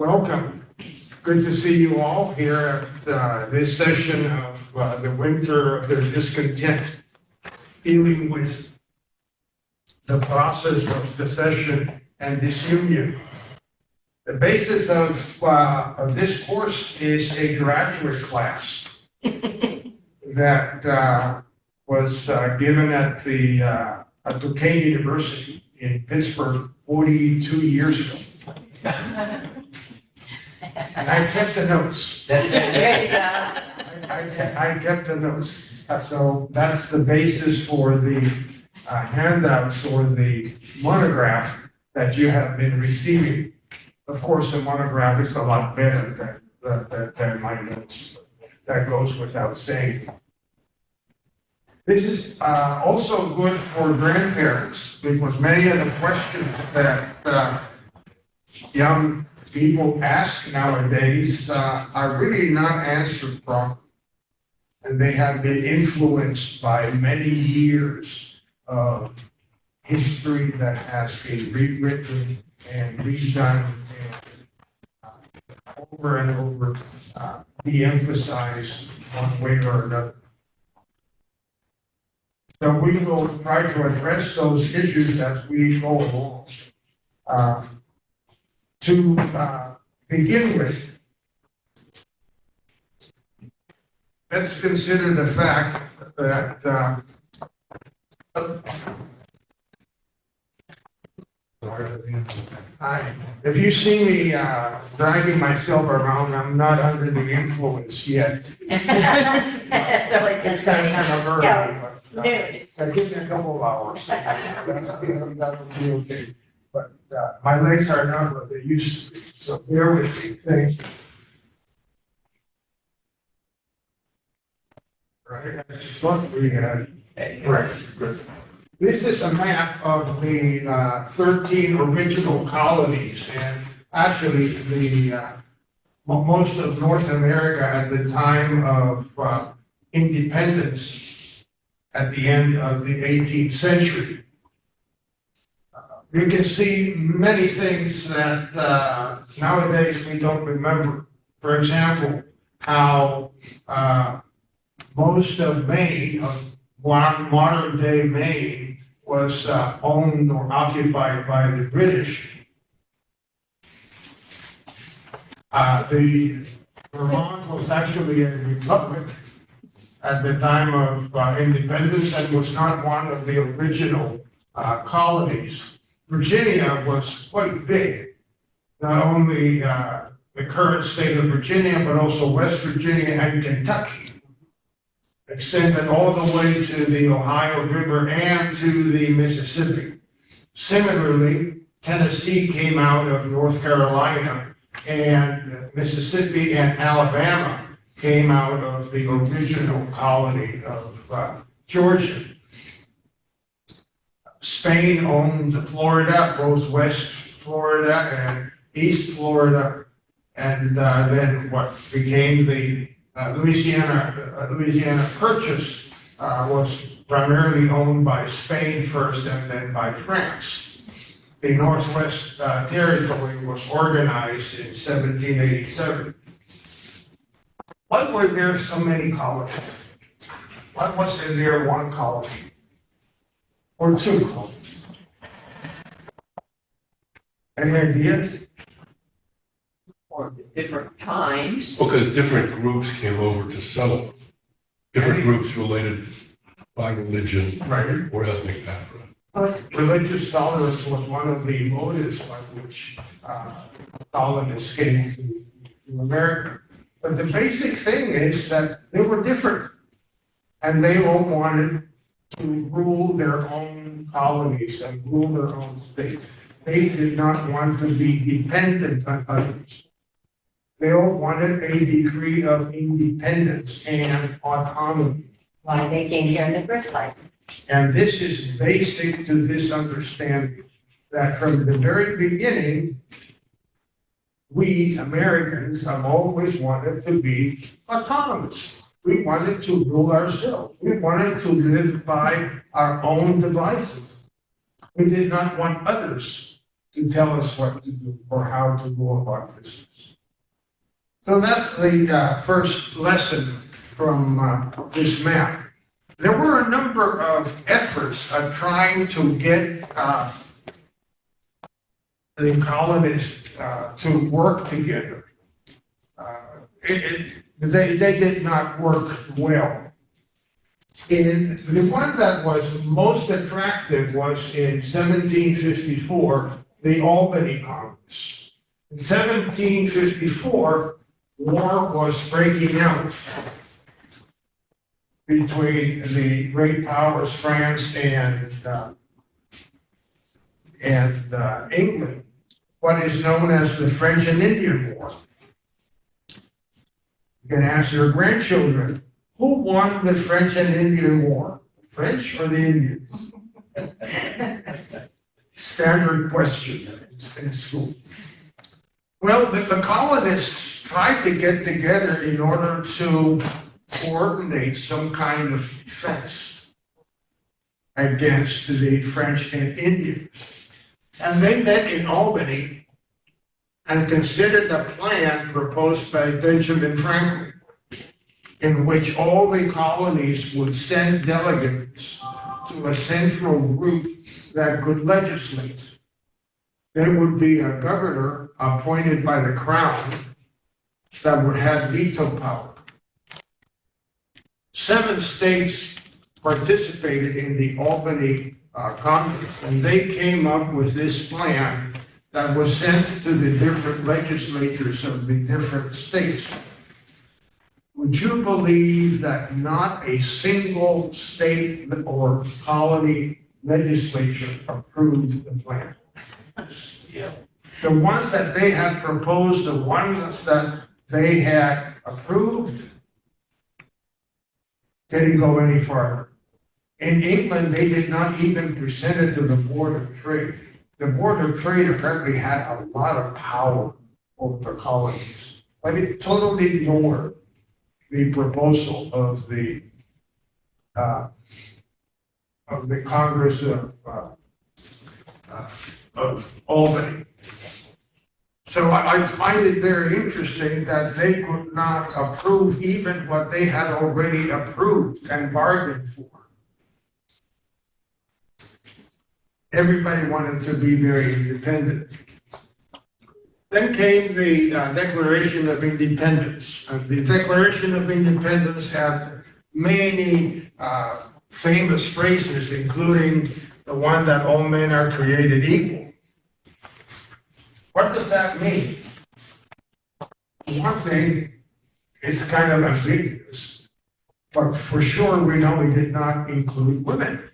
Welcome. Good to see you all here at this session of the winter of their discontent, dealing with the process of secession and disunion. The basis of this course is a graduate class that was given at Duquesne University in Pittsburgh 42 years ago. And I kept the notes. I kept the notes. So that's the basis for the handouts or the monograph that you have been receiving. Of course, the monograph is a lot better than my notes. That goes without saying. This is also good for grandparents because many of the questions that young people ask nowadays are really not answered properly. And they have been influenced by many years of history that has been rewritten and redone and over and over de-emphasized one way or another. So we will try to address those issues as we go along. To begin with, let's consider the fact that if you see me dragging myself around, I'm not under the influence yet. It's kind of early, but give me a couple of hours. That'll be okay. But my legs are not what they used to be, so bear with me. Thank you. Right, that's what we had. Right, good. This is a map of the 13 original colonies, and actually the most of North America at the time of independence at the end of the 18th century. You can see many things that nowadays we don't remember. For example, how most of Maine, of modern day Maine, was owned or occupied by the British. The Vermont was actually a republic at the time of independence and was not one of the original colonies. Virginia was quite big, not only the current state of Virginia, but also West Virginia and Kentucky, extended all the way to the Ohio River and to the Mississippi. Similarly, Tennessee came out of North Carolina, and Mississippi and Alabama came out of the original colony of Georgia. Spain owned Florida, both West Florida and East Florida, and then what became the Louisiana Purchase was primarily owned by Spain first and then by France. The Northwest Territory was organized in 1787. Why were there so many colonies? Why wasn't there one colony? Or two colonies? Any ideas? Or different times. Because different groups came over to settle. Different groups related by religion Right. or ethnic background. Religious tolerance was one of the motives by which colonists came to America. But the basic thing is that they were different. And they all wanted to rule their own colonies and rule their own states. They did not want to be dependent on others. They all wanted a degree of independence and autonomy. Why they came here in the first place. And this is basic to this understanding that from the very beginning, we Americans have always wanted to be autonomous. We wanted to rule ourselves. We wanted to live by our own devices. We did not want others to tell us what to do or how to go about business. So that's the first lesson from this map. There were a number of efforts at trying to get the colonists to work together. They did not work well. In the one that was most attractive was in 1754, the Albany Congress. In 1754, war was breaking out between the great powers, France and England, what is known as the French and Indian War. You can ask your grandchildren, who won the French and Indian War? The French or the Indians? Standard question in school. Well, the colonists tried to get together in order to coordinate some kind of defense against the French and Indians. And they met in Albany and considered a plan proposed by Benjamin Franklin, in which all the colonies would send delegates to a central group that could legislate. There would be a governor appointed by the crown that would have veto power. 7 states participated in the Albany Congress, and they came up with this plan that was sent to the different legislatures of the different states. Would you believe that not a single state or colony legislature approved the plan? The ones that they had proposed, the ones that they had approved, didn't go any farther. In England, they did not even present it to the Board of Trade. The Board of Trade apparently had a lot of power over the colonies, but it totally ignored the proposal of the Congress of Albany. So I find it very interesting that they could not approve even what they had already approved and bargained for. Everybody wanted to be very independent. Then came the Declaration of Independence. The Declaration of Independence had many famous phrases, including the one that all men are created equal. What does that mean? One thing, it's kind of ambiguous, but for sure we know it did not include women.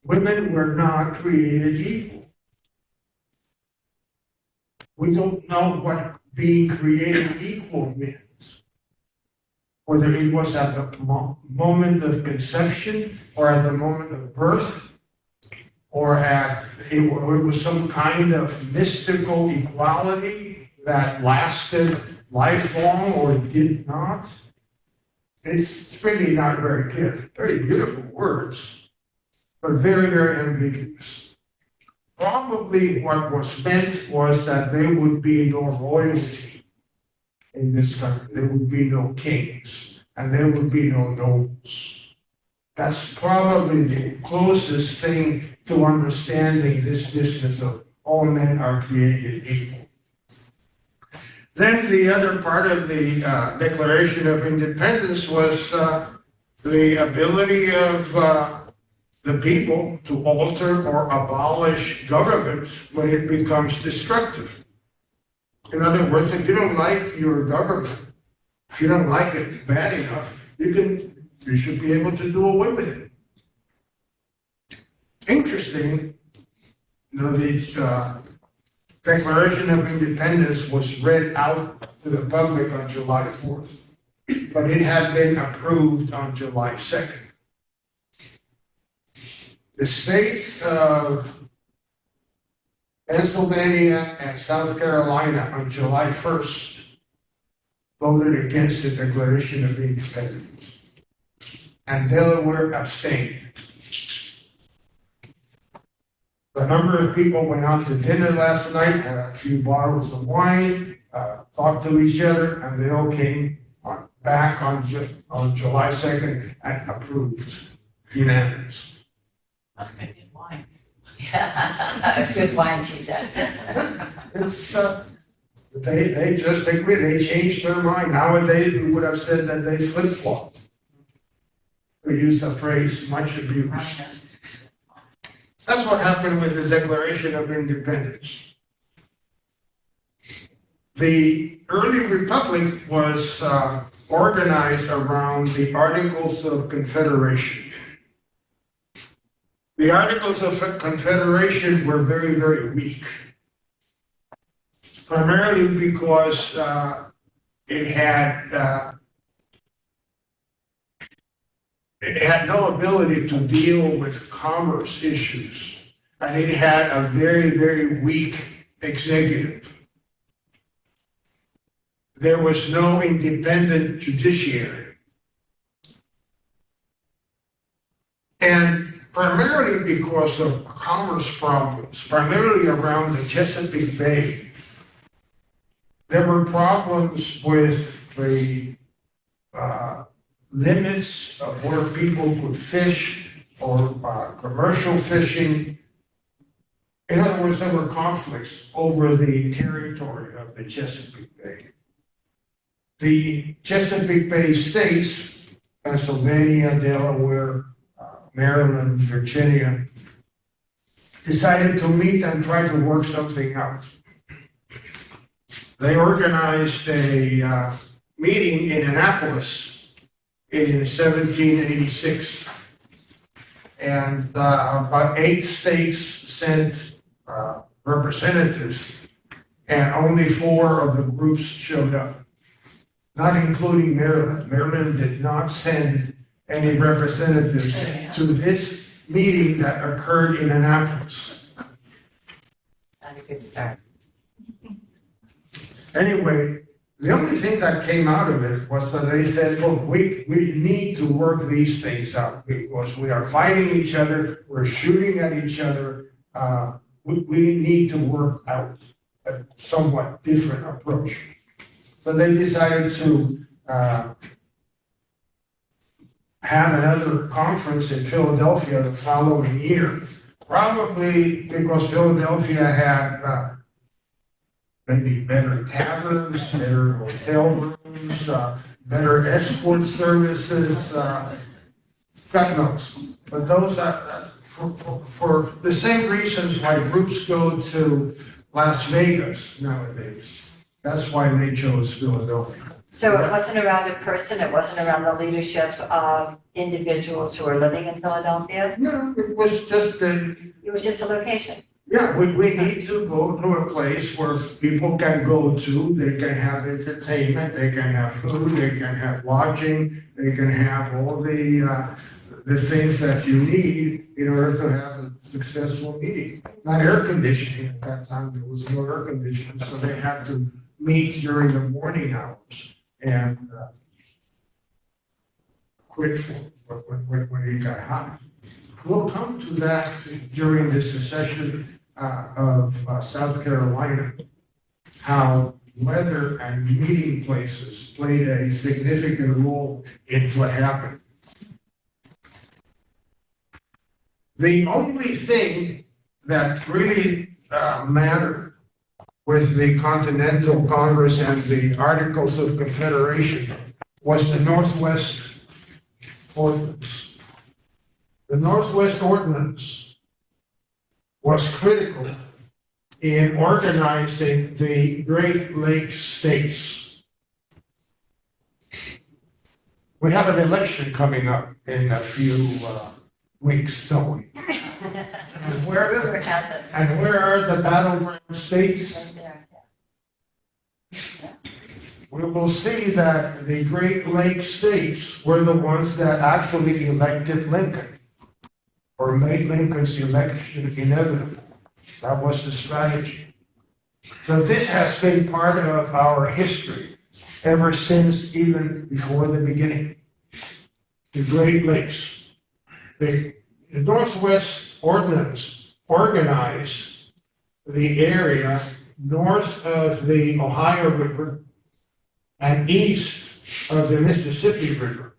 Women were not created equal. We don't know what being created equal means. Whether it was at the moment of conception or at the moment of birth, or it was some kind of mystical equality that lasted lifelong or did not. It's really not very clear. Very beautiful words, but very, very ambiguous. Probably what was meant was that there would be no royalty in this country. There would be no kings, and there would be no nobles. That's probably the closest thing to understanding this business of all men are created equal. Then the other part of the Declaration of Independence was the ability of the people to alter or abolish governments when it becomes destructive. In other words, if you don't like your government, if you don't like it bad enough, you should be able to do away with it. Interesting, the Declaration of Independence was read out to the public on July 4th, but it had been approved on July 2nd. The states of Pennsylvania and South Carolina on July 1st voted against the Declaration of Independence, and Delaware abstained. A number of people went out to dinner last night, had a few bottles of wine, talked to each other, and they all came back on July 2nd and approved unanimous. Must make it wine. Yeah, good wine, she said. It's, they just agree, they changed their mind. Nowadays, we would have said that they flip-flopped. We use the phrase much abused. That's what happened with the Declaration of Independence. The early republic was organized around the Articles of Confederation. The Articles of Confederation were very, very weak, primarily because it had no ability to deal with commerce issues, and it had a very, very weak executive. There was no independent judiciary. And primarily because of commerce problems, primarily around the Chesapeake Bay, there were problems with the limits of where people could fish or commercial fishing. In other words, there were conflicts over the territory of the Chesapeake Bay. The Chesapeake Bay states, Pennsylvania, Delaware, Maryland, Virginia, decided to meet and try to work something out. They organized a meeting in Annapolis in 1786. And about 8 states sent representatives, and only 4 of the groups showed up, not including Maryland. Maryland did not send any representatives to this meeting that occurred in Annapolis. Not a good start. Anyway, the only thing that came out of it was that they said, look, we need to work these things out because we are fighting each other, we're shooting at each other. We need to work out a somewhat different approach. So they decided to have another conference in Philadelphia the following year, probably because Philadelphia had maybe better taverns, better hotel rooms, better escort services, God knows. But those are, for the same reasons why groups go to Las Vegas nowadays. That's why they chose Philadelphia. So it wasn't around a person, it wasn't around the leadership of individuals who were living in Philadelphia? No, it was just It was just a location. yeah, we need to go to a place where people can go to, they can have entertainment, they can have food, they can have lodging, they can have all the things that you need in order to have a successful meeting. Not air conditioning, at that time there was no air conditioning, so they had to meet during the morning hours and quit when it got hot. We'll come to that during the secession of South Carolina, how weather and meeting places played a significant role in what happened. The only thing that really mattered with the Continental Congress and the Articles of Confederation was the Northwest Ordinance. The Northwest Ordinance was critical in organizing the Great Lakes states. We have an election coming up in a few weeks, don't we? And Rumor has it. and where are the battleground states? Right there. We will see that the Great Lakes states were the ones that actually elected Lincoln, or made Lincoln's election inevitable. That was the strategy. So this has been part of our history ever since, even before the beginning. The Great Lakes. The Northwest Ordinance organize the area north of the Ohio River and east of the Mississippi River.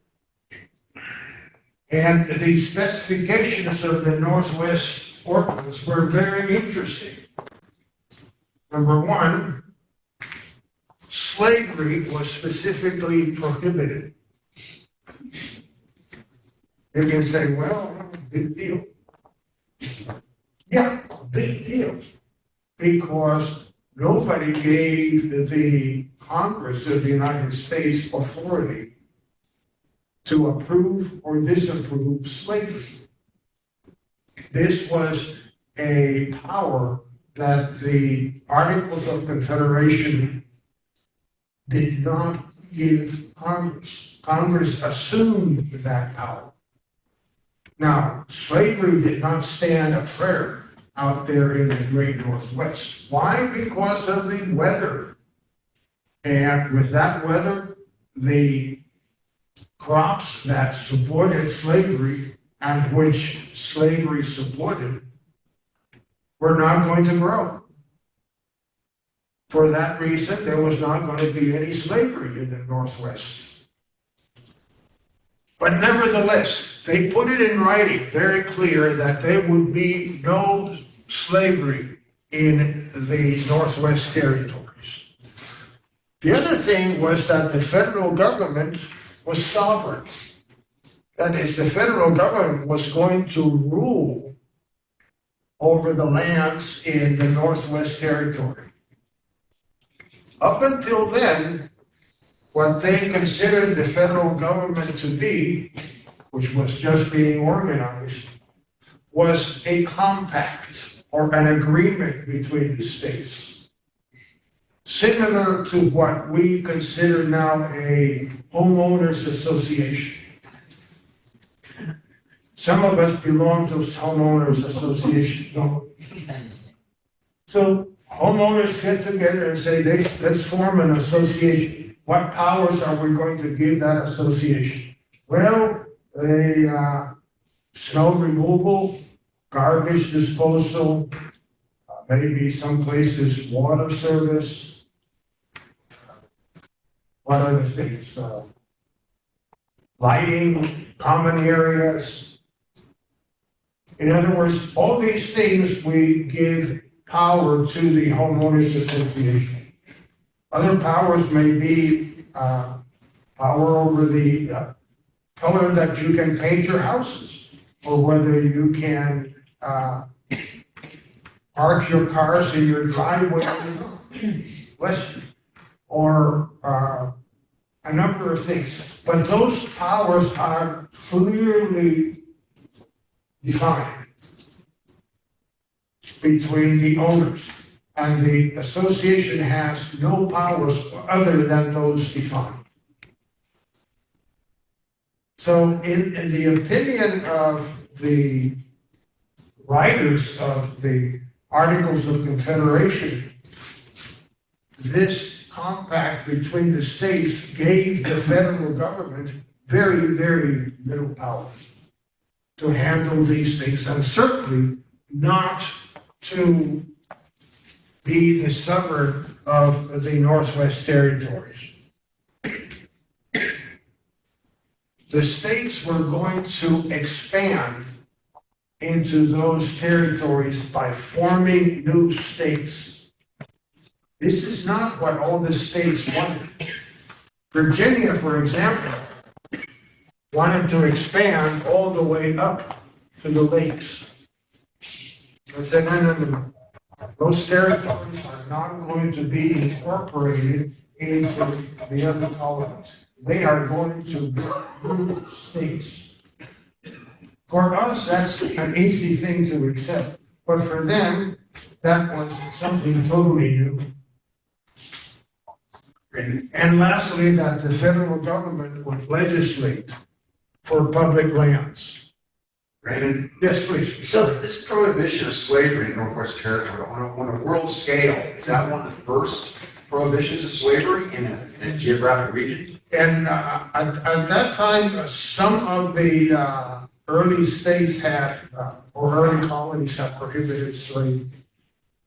And the specifications of the Northwest ordinance were very interesting. Number one, slavery was specifically prohibited. You can say, well, big deal. Yeah, big deal. Because nobody gave the Congress of the United States authority to approve or disapprove slavery. This was a power that the Articles of Confederation did not give Congress. Congress assumed that power. Now, slavery did not stand a prayer out there in the great Northwest. Why? Because of the weather. And with that weather, the crops that supported slavery and which slavery supported were not going to grow. For that reason, there was not going to be any slavery in the Northwest. But nevertheless, they put it in writing very clear that there would be no slavery in the Northwest Territories. The other thing was that the federal government was sovereign. That is, the federal government was going to rule over the lands in the Northwest Territory. Up until then, what they considered the federal government to be, which was just being organized, was a compact or an agreement between the states, similar to what we consider now a homeowners association. Some of us belong to homeowners association, don't we? So homeowners get together and say, let's form an association. What powers are we going to give that association? Well, snow removal, garbage disposal, maybe some places water service. What other things? Lighting, common areas. In other words, all these things we give power to the homeowners association. Other powers may be power over the color that you can paint your houses, or whether you can park your cars in your driveway or a number of things. But those powers are clearly defined between the owners, and the association has no powers other than those defined. So in the opinion of the writers of the Articles of Confederation, this compact between the states gave the federal government very, very little power to handle these things, and certainly not to be the suburb of the Northwest Territories. The states were going to expand into those territories by forming new states. This is not what all the states wanted. Virginia, for example, wanted to expand all the way up to the lakes. I said, no. Those territories are not going to be incorporated into the other colonies. They are going to be new states. For us, that's an easy thing to accept. But for them, that was something totally new. And lastly, that the federal government would legislate for public lands. Brandon? Yes, please. So this prohibition of slavery in Northwest Territory on a world scale, is that one of the first prohibitions of slavery in a geographic region? And at that time, some of the early states had, or early colonies had prohibited slavery.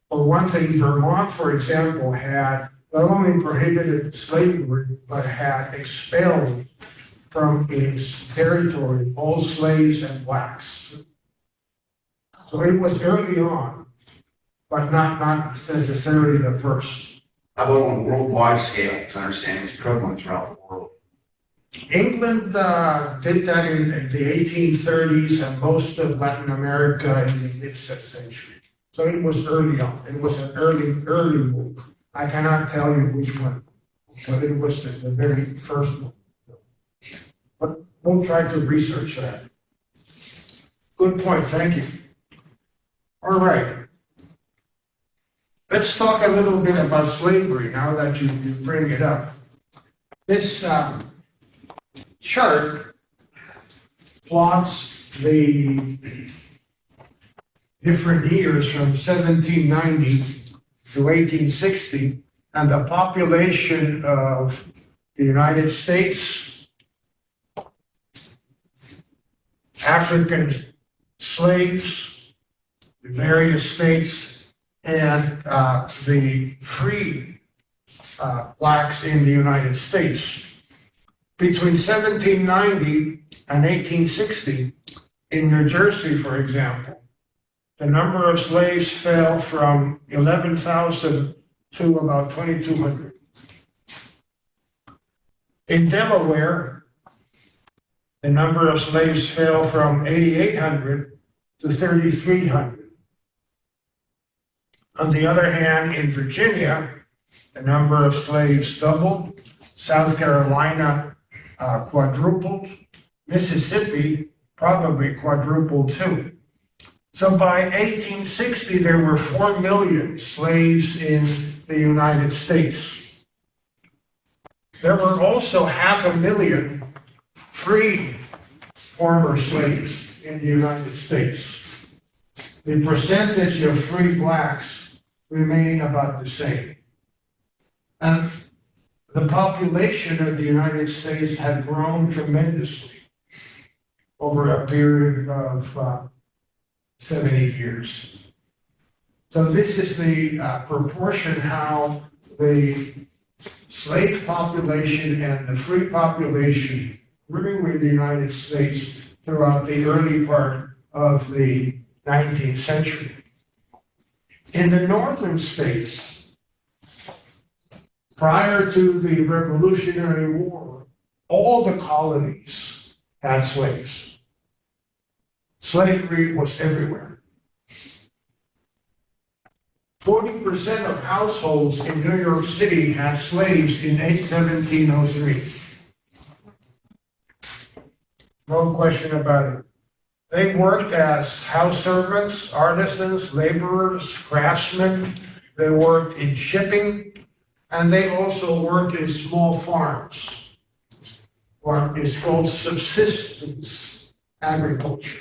For one thing, Vermont, for example, had not only prohibited slavery, but had expelled from its territory all slaves and blacks. So it was early on, but not necessarily the first. How about on a worldwide scale? Because I understand it was prevalent throughout the world. England did that in the 1830s and most of Latin America in the mid-century. So it was early on. It was an early move. I cannot tell you which one, but it was the very first one. But we'll try to research that. Good point, thank you. All right. Let's talk a little bit about slavery now that you bring it up. This chart plots the different years from 1790 to 1860 and the population of the United States, African slaves, the various states, and the free blacks in the United States. Between 1790 and 1860, in New Jersey, for example, the number of slaves fell from 11,000 to about 2,200. In Delaware, the number of slaves fell from 8,800 to 3,300. On the other hand, in Virginia, the number of slaves doubled. South Carolina quadrupled. Mississippi probably quadrupled too. So by 1860, there were 4 million slaves in the United States. There were also 500,000 free former slaves in the United States. The percentage of free blacks remained about the same. And the population of the United States had grown tremendously over a period of 70 years. So this is the proportion how the slave population and the free population grew in the United States throughout the early part of the 19th century. In the northern states, prior to the Revolutionary War, all the colonies had slaves. Slavery was everywhere. 40% of households in New York City had slaves in 1703. No question about it. They worked as house servants, artisans, laborers, craftsmen. They worked in shipping, and they also worked in small farms, what is called subsistence agriculture.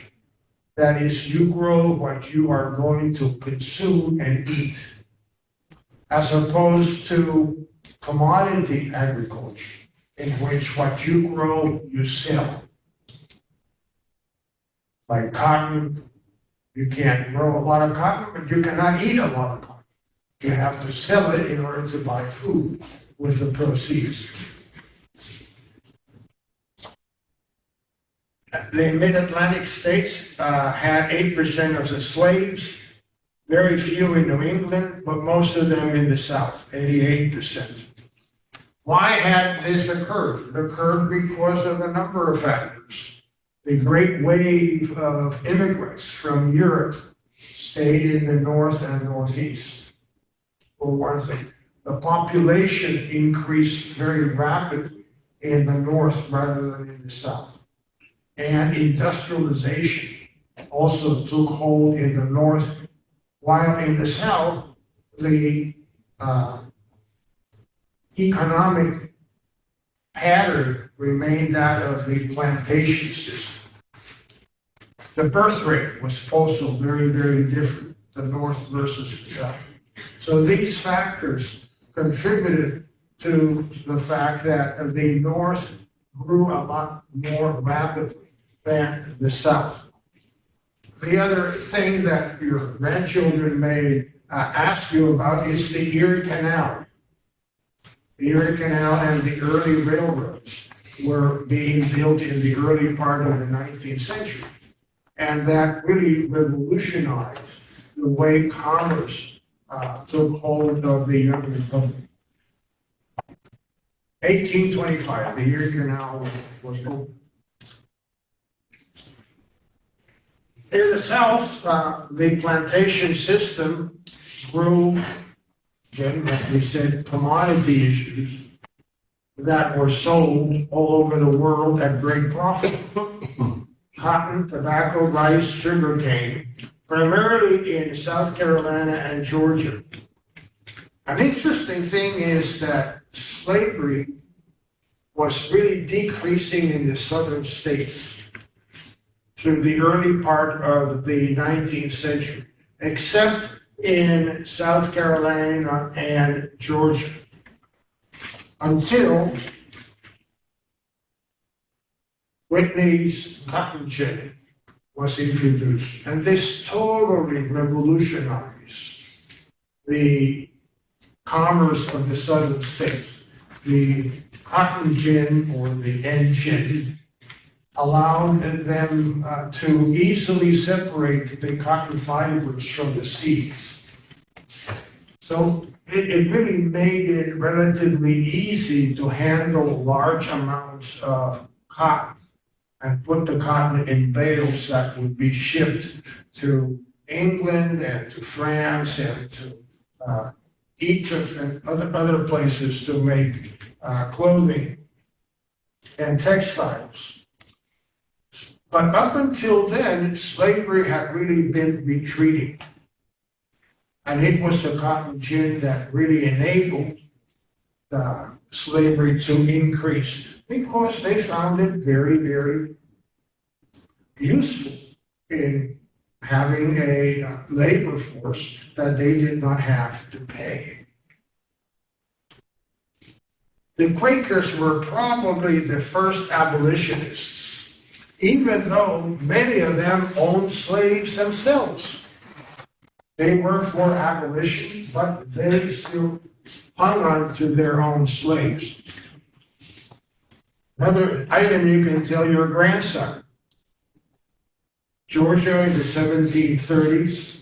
That is, you grow what you are going to consume and eat, as opposed to commodity agriculture, in which what you grow, you sell. Like cotton, you can't grow a lot of cotton, but you cannot eat a lot of cotton. You have to sell it in order to buy food with the proceeds. The mid-Atlantic states had 8% of the slaves, very few in New England, but most of them in the South, 88%. Why had this occurred? It occurred because of a number of factors. The great wave of immigrants from Europe stayed in the North and Northeast, for one thing. The population increased very rapidly in the North rather than in the South. And industrialization also took hold in the North, while in the South, the economic pattern remained that of the plantation system. The birth rate was also very, very different, the North versus the South. So these factors contributed to the fact that the North grew a lot more rapidly than the South. The other thing that your grandchildren may ask you about is the Erie Canal. The Erie Canal and the early railroads were being built in the early part of the 19th century. And that really revolutionized the way commerce took hold of the young republic. 1825, the Erie Canal was opened. In the South, the plantation system grew, again, like we said, commodity issues that were sold all over the world at great profit. Cotton, tobacco, rice, sugarcane, primarily in South Carolina and Georgia. An interesting thing is that slavery was really decreasing in the southern states through the early part of the 19th century, except in South Carolina and Georgia, until Whitney's cotton gin was introduced. And this totally revolutionized the commerce of the southern states. The cotton gin, or the engine, allowed them to easily separate the cotton fibers from the seeds. So it really made it relatively easy to handle large amounts of cotton and put the cotton in bales that would be shipped to England and to France and to Egypt and other places to make clothing and textiles. But up until then, slavery had really been retreating. And it was the cotton gin that really enabled the slavery to increase, because they found it very, very useful in having a labor force that they did not have to pay. The Quakers were probably the first abolitionists, even though many of them owned slaves themselves. They were for abolition, but they still hung on to their own slaves. Another item you can tell your grandson. Georgia in the 1730s,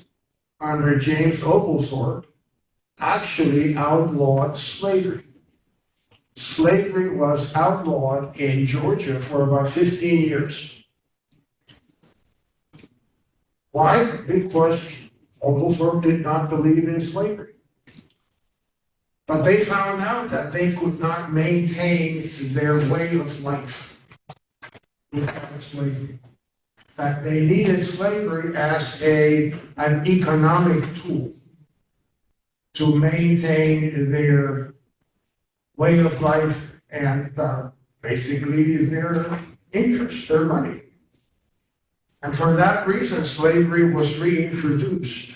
under James Oglethorpe, actually outlawed slavery. Slavery was outlawed in Georgia for about 15 years. Why? Because Oglethorpe did not believe in slavery. But they found out that they could not maintain their way of life without slavery. That they needed slavery as an economic tool to maintain their way of life and basically their interest, their money. And for that reason, slavery was reintroduced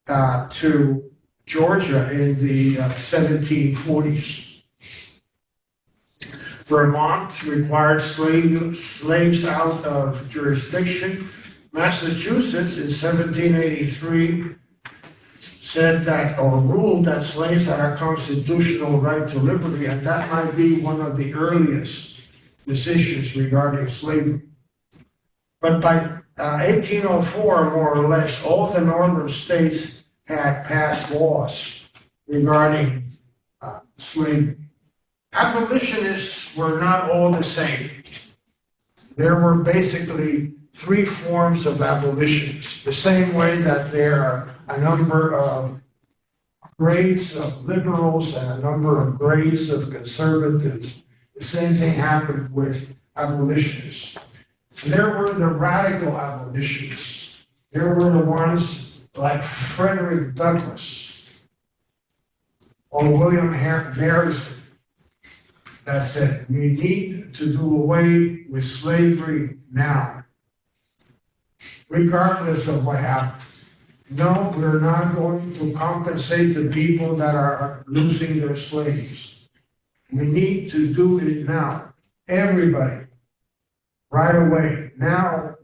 to Georgia in the 1740s. Vermont required slaves out of jurisdiction. Massachusetts in 1783 said that, or ruled that slaves had a constitutional right to liberty, and that might be one of the earliest decisions regarding slavery. But by 1804, more or less, all the northern states had passed laws regarding slavery. Abolitionists were not all the same. There were basically three forms of abolitionists, the same way that there are a number of grades of liberals and a number of grades of conservatives. The same thing happened with abolitionists. There were the radical abolitionists. There were the ones like Frederick Douglass or William Harrison that said, we need to do away with slavery now, regardless of what happens. No, we're not going to compensate the people that are losing their slaves. We need to do it now. Everybody right away, now.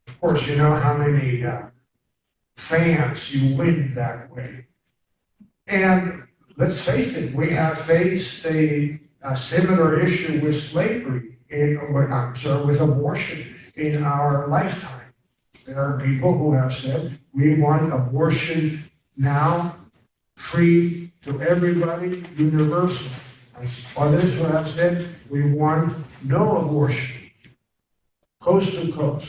Of course, you know how many fans you win that way. And let's face it, we have faced a similar issue with slavery, with abortion in our lifetime. There are people who have said, we want abortion now, free to everybody, universal. And others who have said, we want no abortion, coast to coast,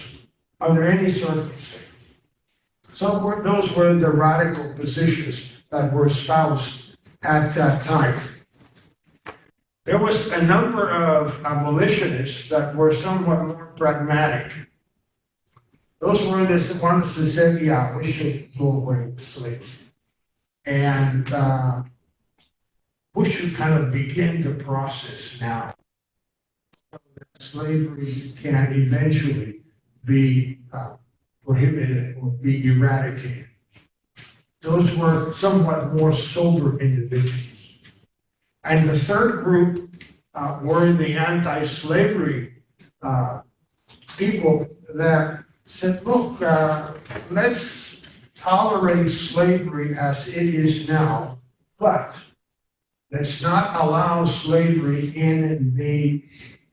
under any circumstance. So those were the radical positions that were espoused at that time. There was a number of abolitionists that were somewhat more pragmatic. Those were the ones who said, yeah, we should go away with slavery. And we should kind of begin the process now. Slavery can eventually be prohibited or be eradicated. Those were somewhat more sober individuals. And the third group were the anti-slavery people that said, look, let's tolerate slavery as it is now, but let's not allow slavery in the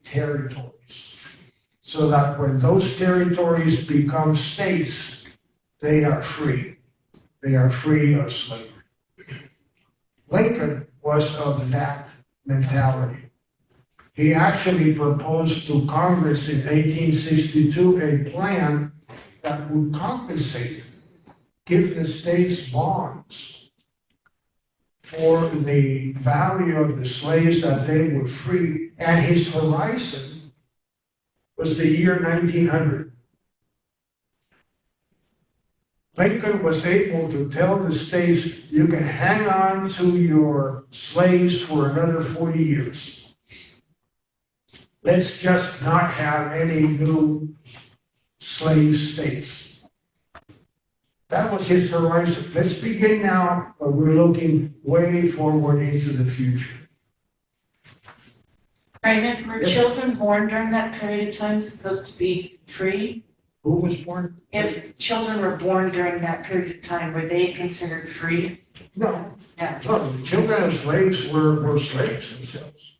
territories, so that when those territories become states, they are free. They are free of slavery. Lincoln was of that mentality. He actually proposed to Congress in 1862 a plan that would compensate, give the states bonds for the value of the slaves that they would free, and his horizon was the year 1900. Lincoln was able to tell the states, you can hang on to your slaves for another 40 years. Let's just not have any new slave states. That was his horizon. Let's begin now, but we're looking way forward into the future. Raymond, were children born during that period of time supposed to be free? Who was born? If children were born during that period of time, were they considered free? No. No. No, the children of slaves were slaves themselves.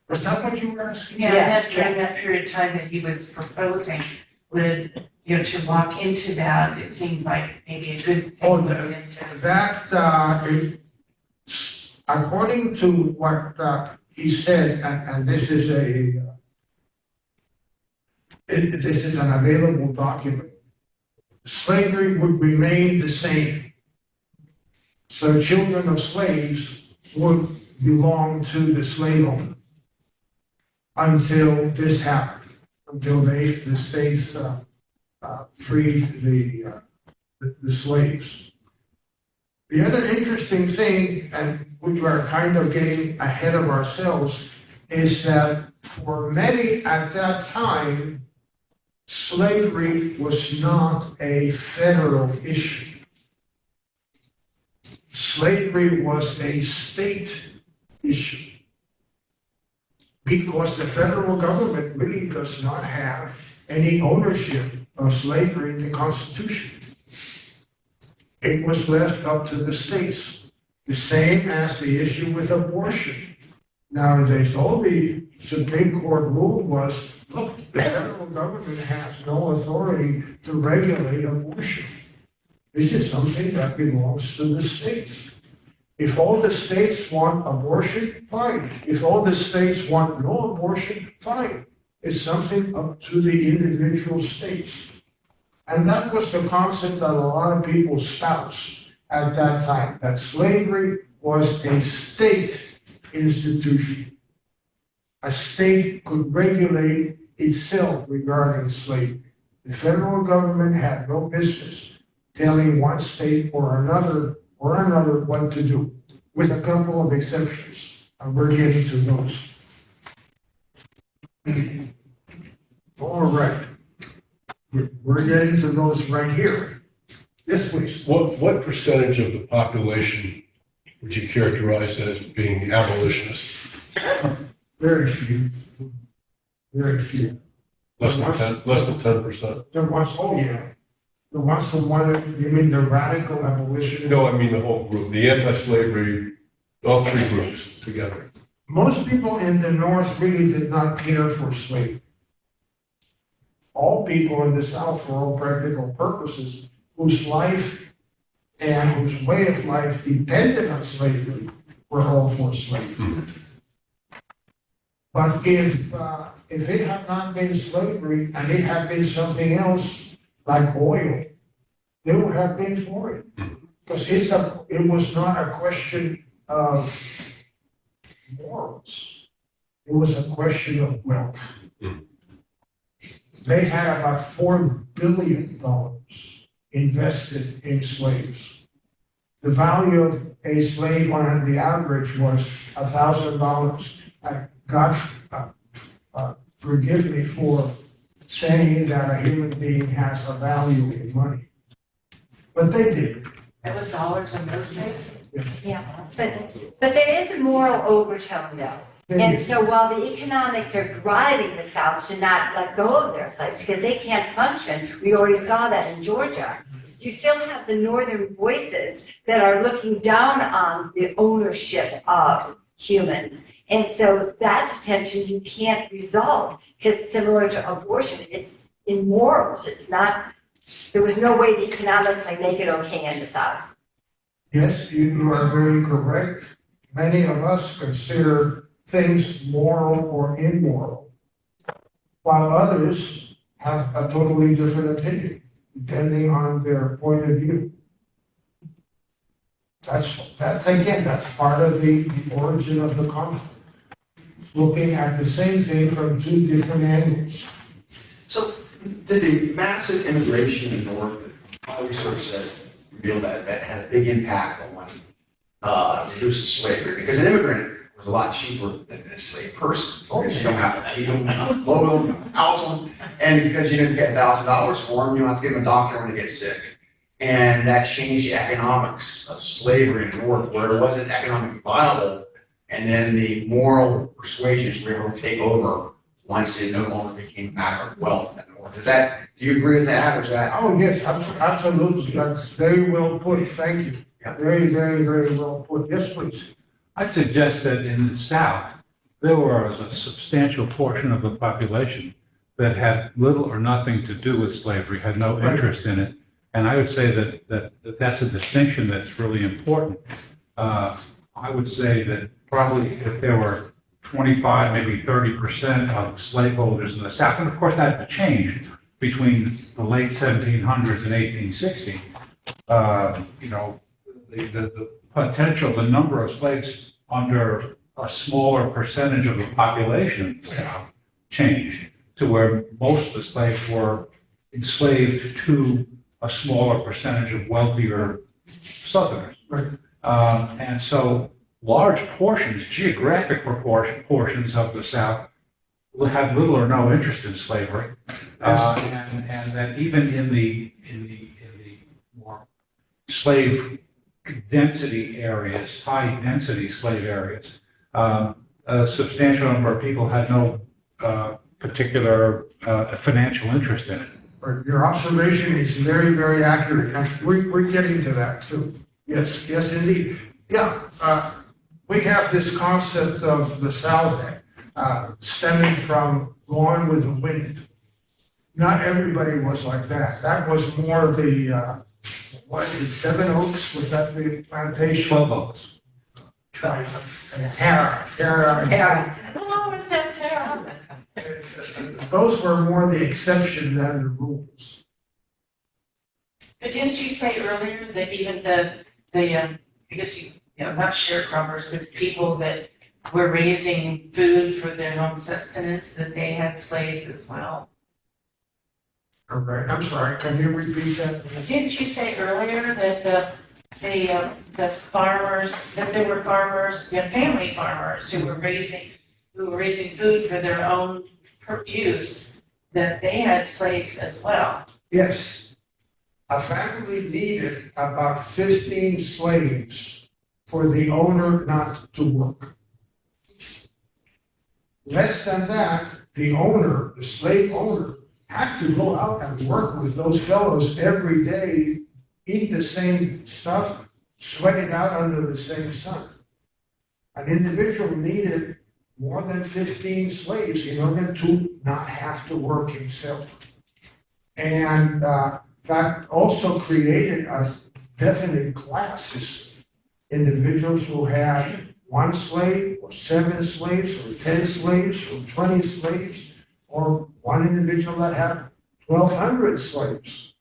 Was that what you were asking? Yeah, Yes, and during yes. that period of time that he was proposing, would, to walk into that, it seemed like maybe a good Oh, thing. for them to- That, according to what he said, and this is this is an available document, slavery would remain the same. So children of slaves would belong to the slave owner until this happened, until the states freed the slaves. The other interesting thing, and we are kind of getting ahead of ourselves, is that for many at that time, slavery was not a federal issue. Slavery was a state issue, because the federal government really does not have any ownership of slavery in the Constitution. It was left up to the states, the same as the issue with abortion. Nowadays, all the Supreme Court ruled was, look, the federal government has no authority to regulate abortion. This is something that belongs to the states. If all the states want abortion, fine. If all the states want no abortion, fine. It's something up to the individual states. And that was the concept that a lot of people espoused at that time, that slavery was a state institution. A state could regulate itself regarding slavery. The federal government had no business telling one state or another what to do, with a couple of exceptions. And we're getting to those. All right. We're getting to those right here. Yes, please. What percentage of the population would you characterize as being abolitionists? Very few. Very few. Less than 10%. The ones, oh yeah, the ones who wanted, you mean the radical abolitionists? No, I mean the whole group, the anti-slavery, all three groups together. Most people in the North really did not care for slavery. All people in the South, for all practical purposes, whose life and whose way of life depended on slavery, were all for slavery. But if it had not been slavery and it had been something else, like oil, they would have been for it. Because it was not a question of morals. It was a question of wealth. They had about $4 billion invested in slaves. The value of a slave on the average was $1,000. God forgive me for saying that a human being has a value in money. But they did. It was dollars in those days? Yeah, but there is a moral overtone though. And so while the economics are driving the South to not let go of their slaves because they can't function, we already saw that in Georgia, you still have the Northern voices that are looking down on the ownership of humans. And so that's a tension you can't resolve because similar to abortion, it's in morals. It's not, there was no way to economically make it okay in the South. Yes, you are very correct. Many of us consider things moral or immoral, while others have a totally different opinion, depending on their point of view. That's part of the origin of the conflict. Looking at the same thing from two different angles. So did the massive immigration in the North, all research said, revealed that had a big impact on reducing slavery? Because an immigrant was a lot cheaper than an enslaved person. Because you don't have to feed them, you don't have to clothe them, you don't have to house them. And because you didn't pay $1,000 for them, you don't have to give them a doctor when they get sick. And that changed the economics of slavery in the North, where it wasn't economically viable. And then the moral persuasions were able to take over once it no longer became a matter of wealth in the North. Do you agree with that, or is that? Oh, yes, absolutely. That's very well put. Thank you. Very, very, very well put. Yes, please. I'd suggest that in the South, there was a substantial portion of the population that had little or nothing to do with slavery, had no interest in it. And I would say that's a distinction that's really important. I would say that probably if there were 25, maybe 30% of slaveholders in the South, and of course that changed between the late 1700s and 1860, the potential, the number of slaves under a smaller percentage of the population changed to where most of the slaves were enslaved to a smaller percentage of wealthier Southerners. Right. And so large portions, geographic portions of the South had little or no interest in slavery. And that even in the more slave density areas, high density slave areas, a substantial number of people had no particular financial interest in it. Your observation is very, very accurate, and we're getting to that too. Yes, yes, indeed. Yeah, we have this concept of the South stemming from Gone with the Wind. Not everybody was like that. That was more the, Seven Oaks? Was that the plantation? 12 Oaks. Tara. We'll always have terror. Those were more the exception than the rules. But didn't you say earlier that even I guess not sharecroppers, but people that were raising food for their own sustenance, that they had slaves as well? Okay, I'm sorry, can you repeat that? Didn't you say earlier that the farmers, that there were farmers, family farmers who were raising food for their own use, that they had slaves as well? Yes. A family needed about 15 slaves for the owner not to work. Less than that, the owner, the slave owner, had to go out and work with those fellows every day, eat the same stuff, sweat it out under the same sun. An individual needed more than 15 slaves in order to not have to work himself. And that also created a definite classes. Individuals who had 1 slave, or 7 slaves, or 10 slaves, or 20 slaves, or one individual that had 1,200 slaves.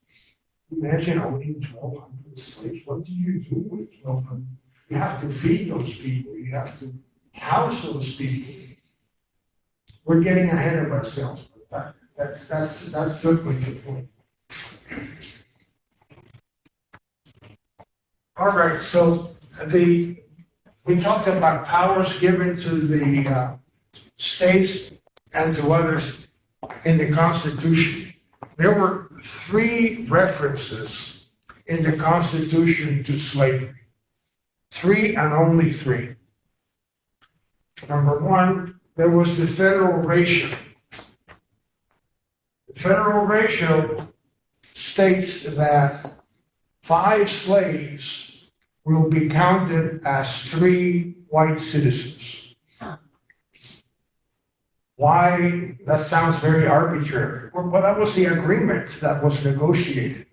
Imagine owning 1,200 slaves. What do you do with 1,200? You have to feed those people. You have to house those people. We're getting ahead of ourselves. But that's certainly the point. All right, so we talked about powers given to the states and to others in the Constitution. There were 3 references in the Constitution to slavery. 3 and only 3. Number 1, there was the federal ratio. The federal ratio states that 5 slaves will be counted as 3 white citizens. Why? That sounds very arbitrary. Well, that was the agreement that was negotiated.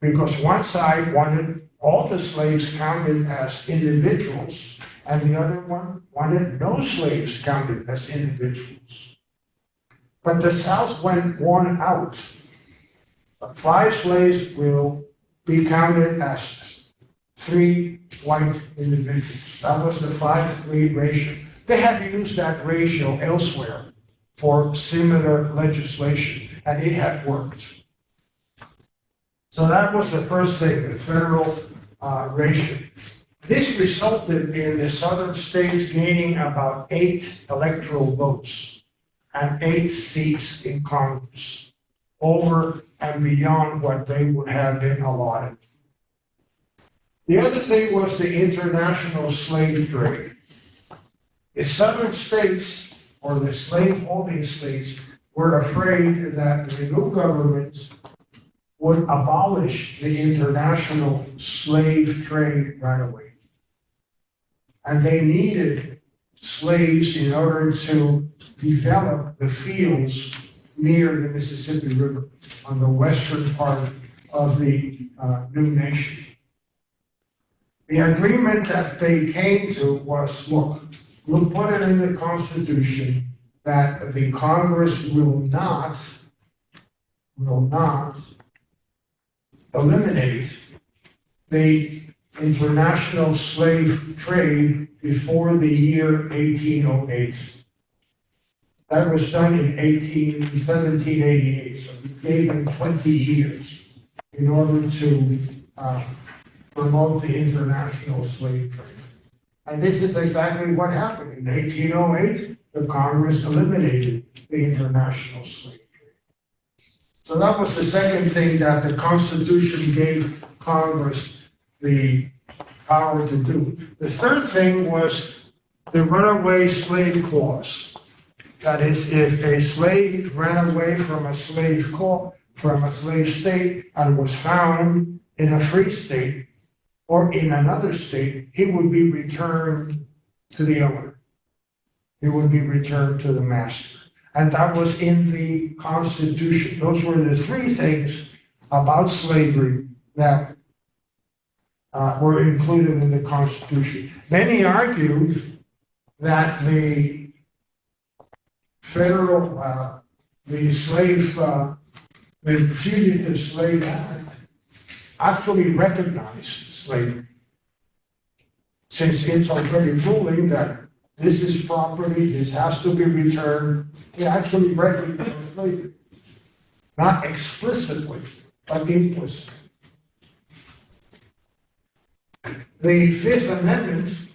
Because one side wanted all the slaves counted as individuals, and the other one wanted no slaves counted as individuals. But the South went one out. 5 slaves will be counted as 3 white individuals. That was the 5-3 ratio. They had used that ratio elsewhere for similar legislation, and it had worked. So that was the first thing, the federal ratio. This resulted in the southern states gaining about 8 electoral votes and 8 seats in Congress, over and beyond what they would have been allotted. The other thing was the international slave trade. The southern states, or the slave-holding states, were afraid that the new government would abolish the international slave trade right away. And they needed slaves in order to develop the fields near the Mississippi River on the western part of the new nation. The agreement that they came to was, look, we'll put it in the Constitution that the Congress will not eliminate the international slave trade before the year 1808. That was done in 1788, so we gave them 20 years in order to promote the international slave trade. And this is exactly what happened. In 1808, the Congress eliminated the international slave trade. So that was the second thing that the Constitution gave Congress the power to do. The third thing was the runaway slave clause. That is, if a slave ran away from a slave state and was found in a free state or in another state, he would be returned to the owner. He would be returned to the master. And that was in the Constitution. Those were the 3 things about slavery that were included in the Constitution. Many argued that the federal, the Fugitive Slave Act actually recognized slavery, since it's already ruling that this is property, this has to be returned. It actually recognized slavery, not explicitly, but implicitly. The Fifth Amendment,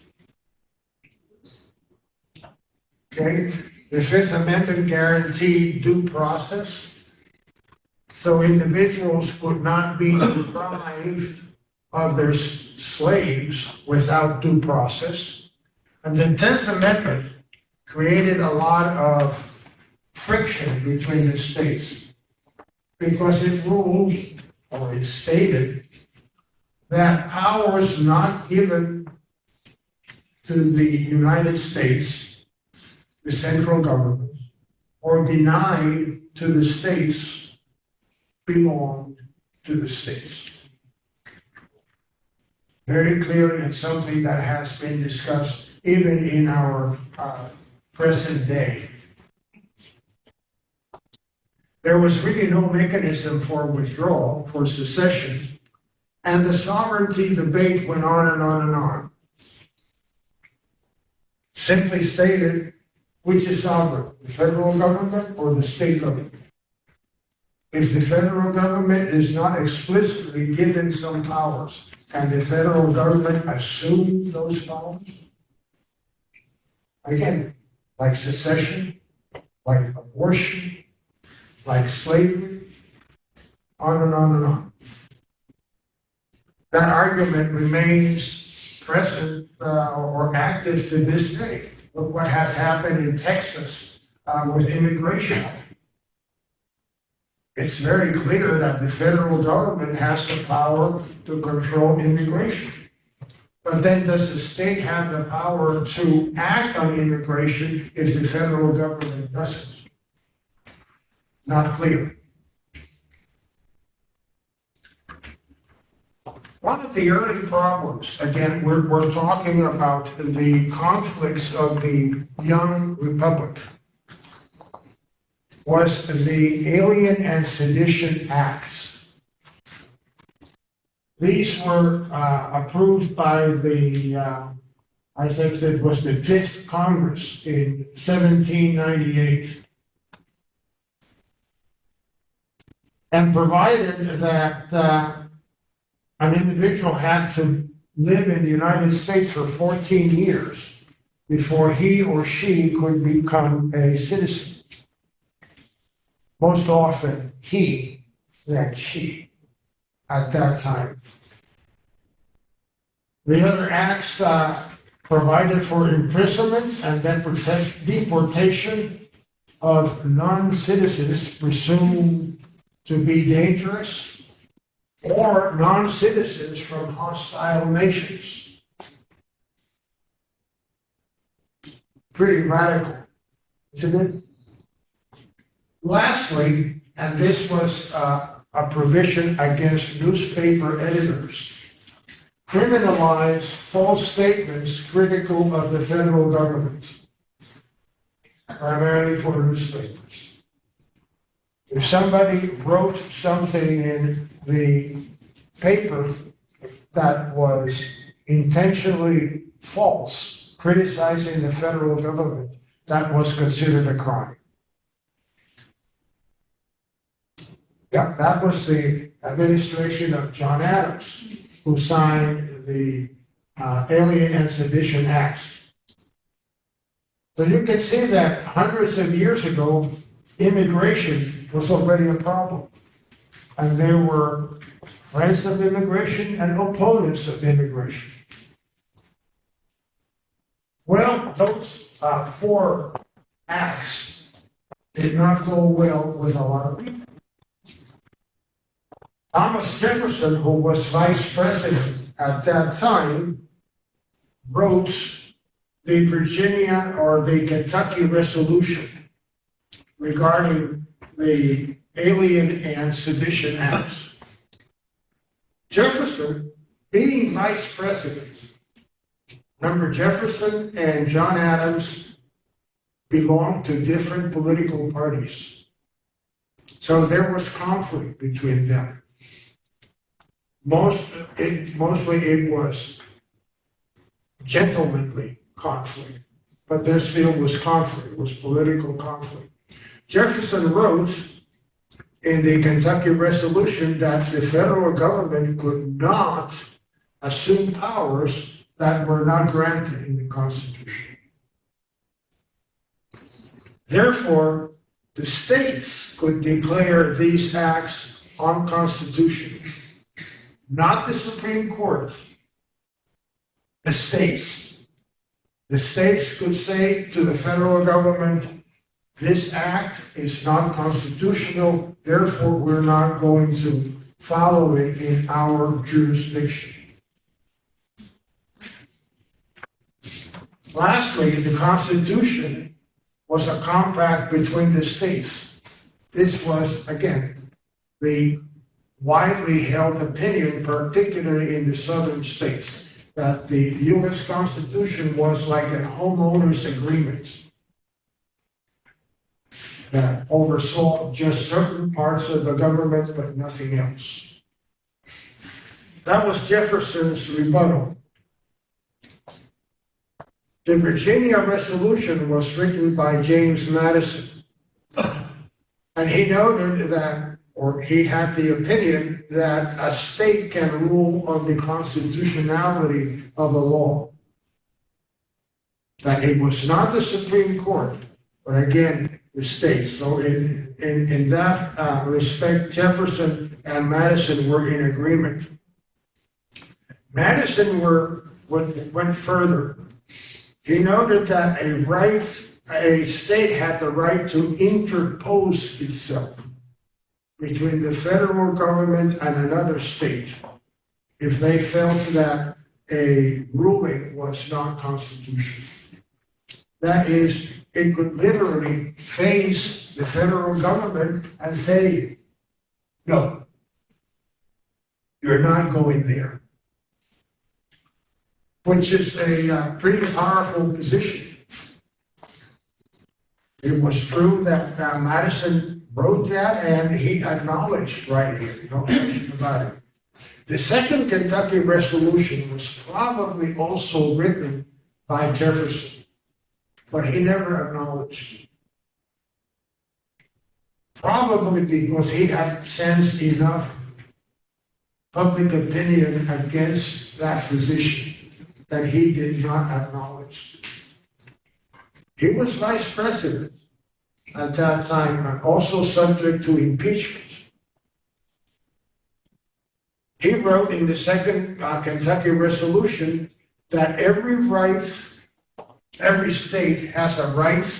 okay, the Fifth Amendment guaranteed due process, so individuals would not be deprived of their slaves without due process. And the 10th Amendment created a lot of friction between the states because it ruled, or it stated, that powers not given to the United States, the central government, or denied to the states belonged to the states. Very clearly, it's something that has been discussed even in our present day. There was really no mechanism for withdrawal, for secession, and the sovereignty debate went on and on and on. Simply stated, which is sovereign, the federal government or the state government? If the federal government is not explicitly given some powers, can the federal government assume those powers? Again, like secession, like abortion, like slavery, on and on and on. That argument remains present or active to this day. Look what has happened in Texas with immigration. It's very clear that the federal government has the power to control immigration. But then does the state have the power to act on immigration if the federal government doesn't? Not clear. One of the early problems, again, we're talking about the conflicts of the young republic, was the Alien and Sedition Acts. These were approved by the, I think it was the 5th Congress in 1798. And provided that an individual had to live in the United States for 14 years before he or she could become a citizen. Most often, he, then she, at that time. The other acts provided for imprisonment and then deportation of non-citizens presumed to be dangerous or non-citizens from hostile nations. Pretty radical, isn't it? Lastly, and this was a provision against newspaper editors, criminalized false statements critical of the federal government, primarily for newspapers. If somebody wrote something in the paper that was intentionally false, criticizing the federal government, that was considered a crime. Yeah, that was the administration of John Adams, who signed the Alien and Sedition Acts. So you can see that hundreds of years ago, immigration was already a problem. And there were friends of immigration and opponents of immigration. Well, those 4 acts did not go well with a lot of people. Thomas Jefferson, who was vice president at that time, wrote the Virginia or the Kentucky Resolution regarding the Alien and Sedition Acts. Jefferson, being vice president, remember Jefferson and John Adams belonged to different political parties. So there was conflict between them. Mostly it was gentlemanly conflict, but there still was conflict, it was political conflict. Jefferson wrote in the Kentucky Resolution that the federal government could not assume powers that were not granted in the Constitution. Therefore, the states could declare these acts unconstitutional. Not the Supreme Court, the states. The states could say to the federal government, this act is not constitutional, therefore we're not going to follow it in our jurisdiction. Lastly, the Constitution was a compact between the states. This was, again, the widely held opinion, particularly in the southern states, that the U.S. Constitution was like a homeowners agreement that oversaw just certain parts of the government, but nothing else. That was Jefferson's rebuttal. The Virginia Resolution was written by James Madison, and he noted that, or he had the opinion that a state can rule on the constitutionality of a law. That it was not the Supreme Court, but again, the state. So in that respect, Jefferson and Madison were in agreement. Madison went further. He noted that a state had the right to interpose itself between the federal government and another state if they felt that a ruling was not constitutional. That is, it could literally face the federal government and say, no, you're not going there. Which is a pretty powerful position. It was true that Madison wrote that and he acknowledged right here, no question about it. The second Kentucky Resolution was probably also written by Jefferson, but he never acknowledged it. Probably because he had sensed enough public opinion against that position that he did not acknowledge. He was vice president at that time and also subject to impeachment. He wrote in the second Kentucky Resolution that every state has a right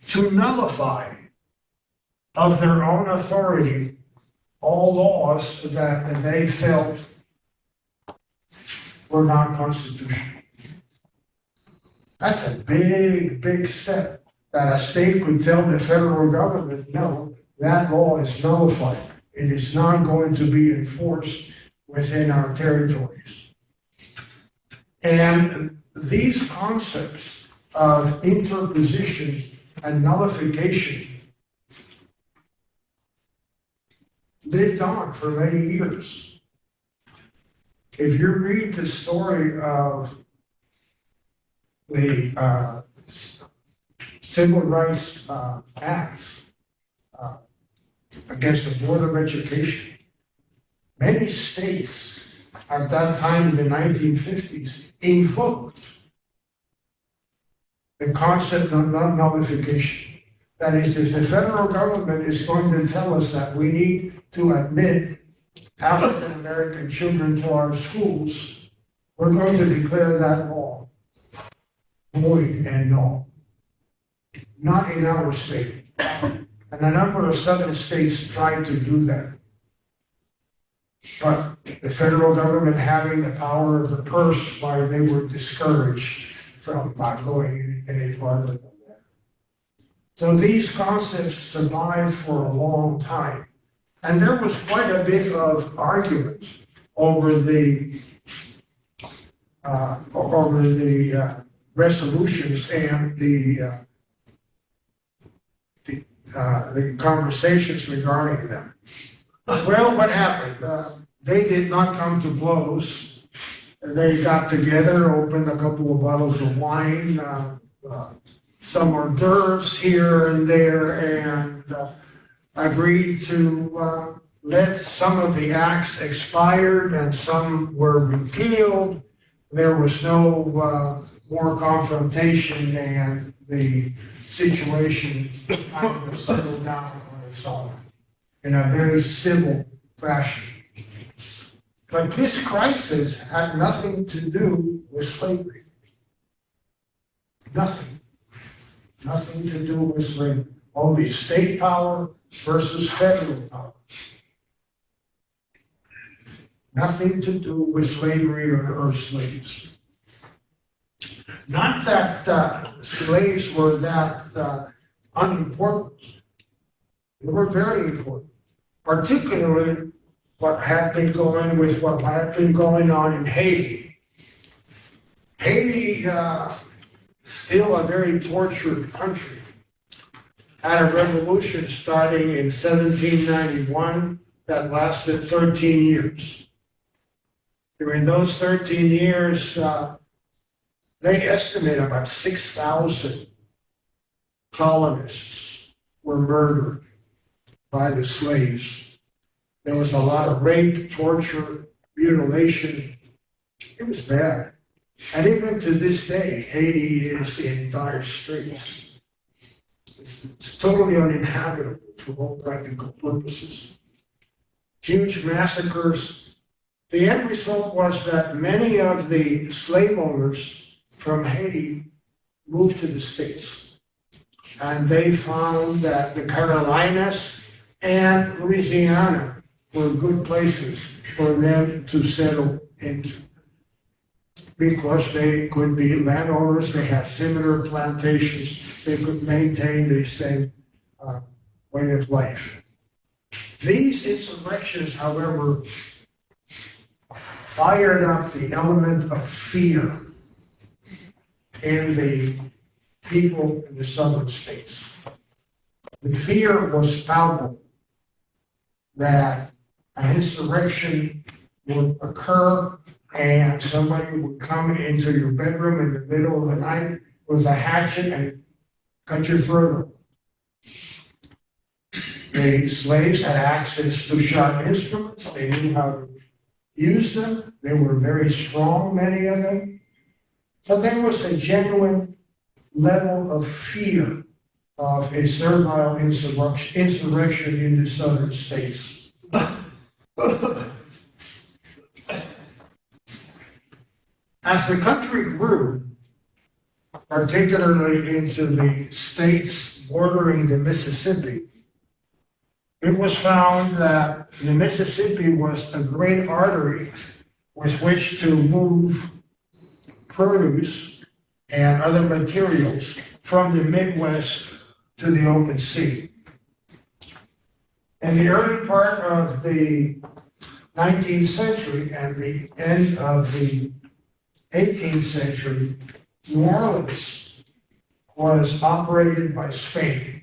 to nullify of their own authority all laws that they felt were not constitutional. That's a big, big step, that a state could tell the federal government, no, that law is nullified. It is not going to be enforced within our territories. And these concepts of interposition and nullification lived on for many years. If you read the story of the Civil Rights Acts against the Board of Education, many states at that time in the 1950s invoked the concept of nullification. That is, if the federal government is going to tell us that we need to admit African American children to our schools, we're going to declare that law void and null. Not in our state. And a number of southern states tried to do that. But the federal government having the power of the purse, why they were discouraged from not going any farther than that. So these concepts survived for a long time. And there was quite a bit of argument over the resolutions and the conversations regarding them. Well, what happened? They did not come to blows. They got together, opened a couple of bottles of wine, some hors d'oeuvres here and there, and agreed to let some of the acts expired and some were repealed. There was no more confrontation, and the situation kind of settled down on its own in a very civil fashion. But this crisis had nothing to do with slavery. Nothing. Nothing to do with slavery. Only state power versus federal power. Nothing to do with slavery or slaves. Not that slaves were that unimportant. They were very important, particularly what had been going on in Haiti. Haiti, still a very tortured country, had a revolution starting in 1791 that lasted 13 years. During those 13 years, they estimate about 6,000 colonists were murdered by the slaves. There was a lot of rape, torture, mutilation. It was bad. And even to this day, Haiti is in dire straits. It's totally uninhabitable for all practical purposes. Huge massacres. The end result was that many of the slave owners from Haiti moved to the States. And they found that the Carolinas and Louisiana were good places for them to settle into. Because they could be landowners, they had similar plantations, they could maintain the same way of life. These insurrections, however, fired up the element of fear in the people in the southern states. The fear was palpable that an insurrection would occur and somebody would come into your bedroom in the middle of the night with a hatchet and cut your throat open. The slaves had access to sharp instruments. They knew how to use them. They were very strong, many of them. But there was a genuine level of fear of a servile insurrection in the southern states. As the country grew, particularly into the states bordering the Mississippi, it was found that the Mississippi was a great artery with which to move produce and other materials from the Midwest to the open sea. In the early part of the 19th century and the end of the 18th century, New Orleans was operated by Spain.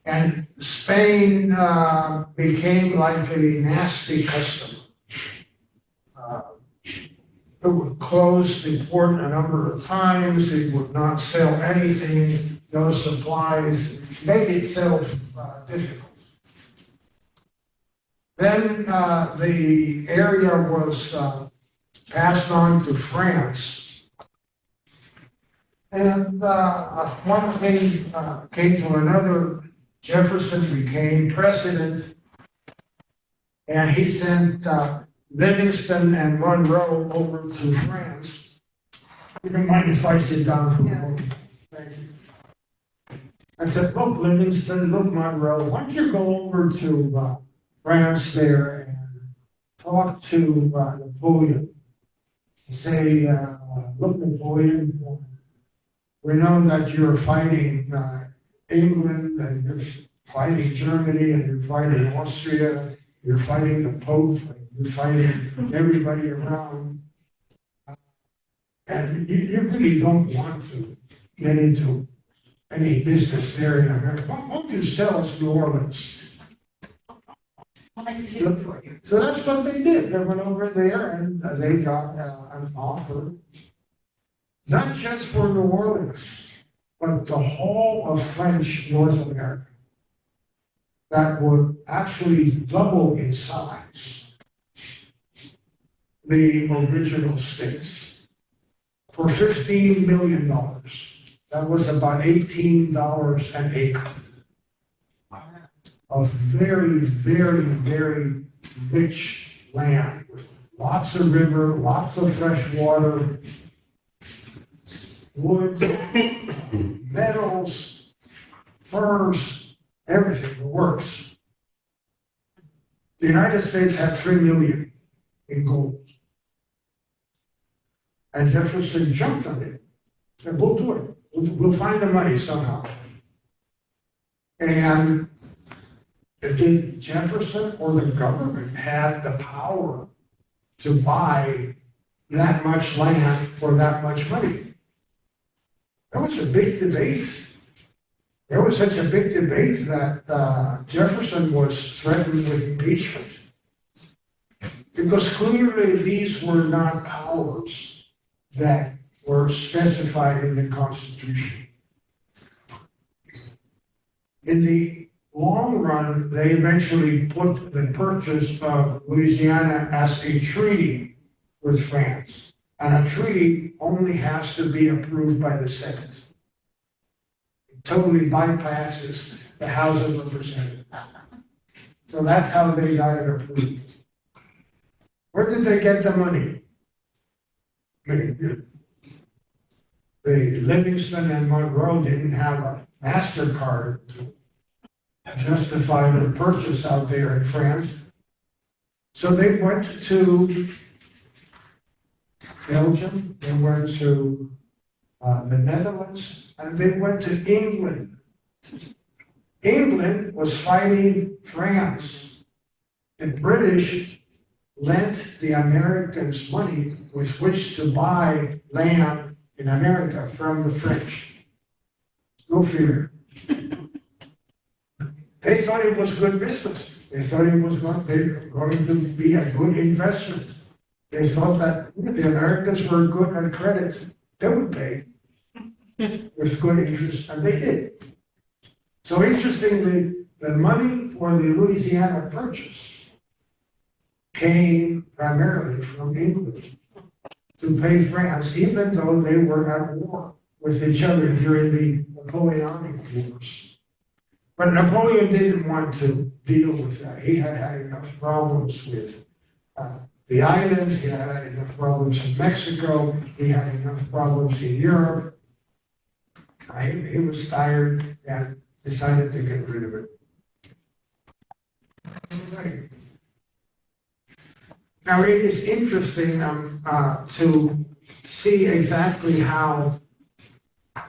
And Spain became like a nasty customer. It would close the port a number of times. It would not sell anything, no supplies, made itself difficult. Then the area was passed on to France. And one thing came to another. Jefferson became president, and he sent Livingston and Monroe over to France. You don't mind if I sit down for a moment? Thank you. I said, look, Livingston, look, Monroe, why don't you go over to France there and talk to Napoleon? Say, look, Napoleon, we know that you're fighting England, and you're fighting Germany, and you're fighting Austria, you're fighting the Pope, and you're fighting everybody around. And you really don't want to get into any business there in America. Why don't you sell us New Orleans? So that's what they did. They went over there and they got an offer, not just for New Orleans, but the whole of French North America, that would actually double in size the original states for $15 million. That was about $18 an acre of very, very, very rich land with lots of river, lots of fresh water, woods, metals, furs, everything, the works. The United States had 3 million in gold. And Jefferson jumped on it. Said, we'll do it. We'll find the money somehow. And did Jefferson or the government had the power to buy that much land for that much money? That was a big debate. There was such a big debate that Jefferson was threatened with impeachment. Because clearly these were not powers that were specified in the Constitution. In the long run, they eventually put the purchase of Louisiana as a treaty with France. And a treaty only has to be approved by the Senate. It totally bypasses the House of Representatives. So that's how they got it approved. Where did they get the money? The Livingston and Monroe didn't have a MasterCard to justify the purchase out there in France. So they went to Belgium, they went to the Netherlands, and they went to England. England was fighting France. The British lent the Americans money with which to buy land in America from the French. No fear. They thought it was good business. They thought it was going to be a good investment. They thought that the Americans were good on credit. They would pay with good interest, and they did. So interestingly, the money for the Louisiana purchase came primarily from England to pay France, even though they were at war with each other during the Napoleonic Wars. But Napoleon didn't want to deal with that. He had had enough problems with the islands, he had had enough problems in Mexico, he had enough problems in Europe. He was tired and decided to get rid of it. Right. Now, it is interesting to see exactly how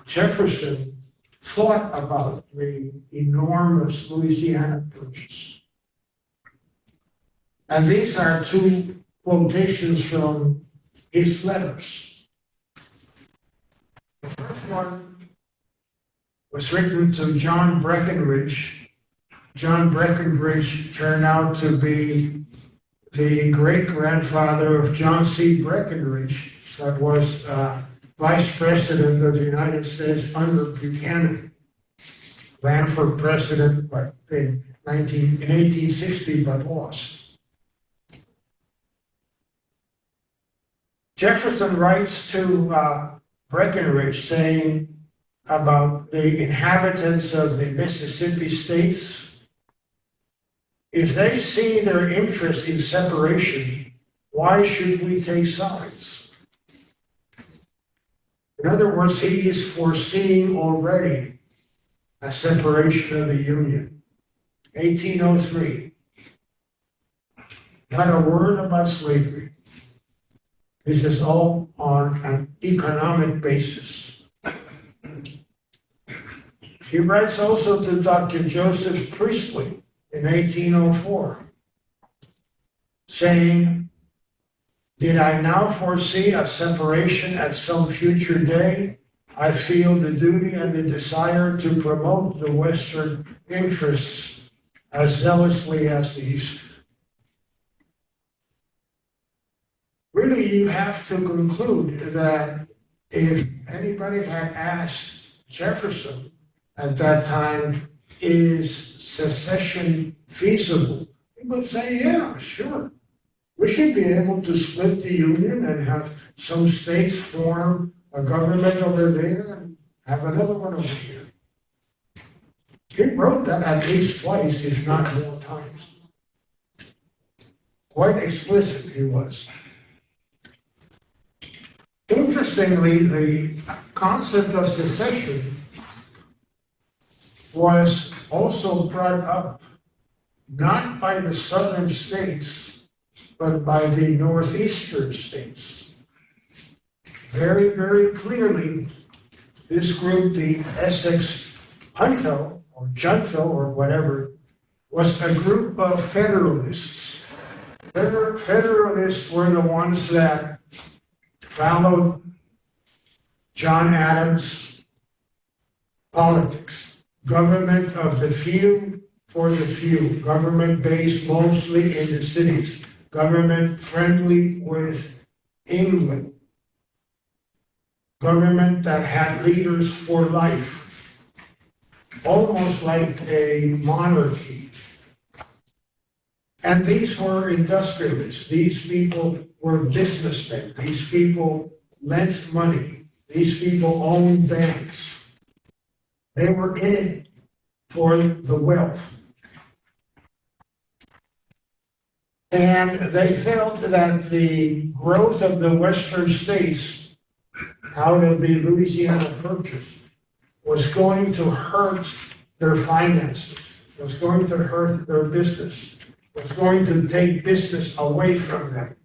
Jefferson thought about the enormous Louisiana purchase. And these are 2 quotations from his letters. The first one was written to John Breckinridge. John Breckinridge turned out to be the great-grandfather of John C. Breckinridge, that was Vice President of the United States under Buchanan. Ran for president in 1860, but lost. Jefferson writes to Breckinridge saying about the inhabitants of the Mississippi states, if they see their interest in separation, why should we take sides? In other words, he is foreseeing already a separation of the Union. 1803. Not a word about slavery. This is all on an economic basis. He writes also to Dr. Joseph Priestley in 1804, saying, did I now foresee a separation at some future day? I feel the duty and the desire to promote the Western interests as zealously as the East. Really, you have to conclude that if anybody had asked Jefferson at that time, is secession feasible? He would say, yeah, sure. We should be able to split the Union and have some states form a government over there and have another one over here. He wrote that at least twice, if not more times. Quite explicit he was. Interestingly, the concept of secession was also brought up not by the southern states, but by the northeastern states. Very, very clearly, this group, the Essex Junto, or Junto, or whatever, was a group of Federalists. Federalists were the ones that followed John Adams' politics. Government of the few for the few. Government based mostly in the cities. Government friendly with England. Government that had leaders for life. Almost like a monarchy. And these were industrialists. These people were businessmen. These people lent money. These people owned banks. They were in it for the wealth. And they felt that the growth of the western states out of the Louisiana Purchase was going to hurt their finances, was going to hurt their business, was going to take business away from them.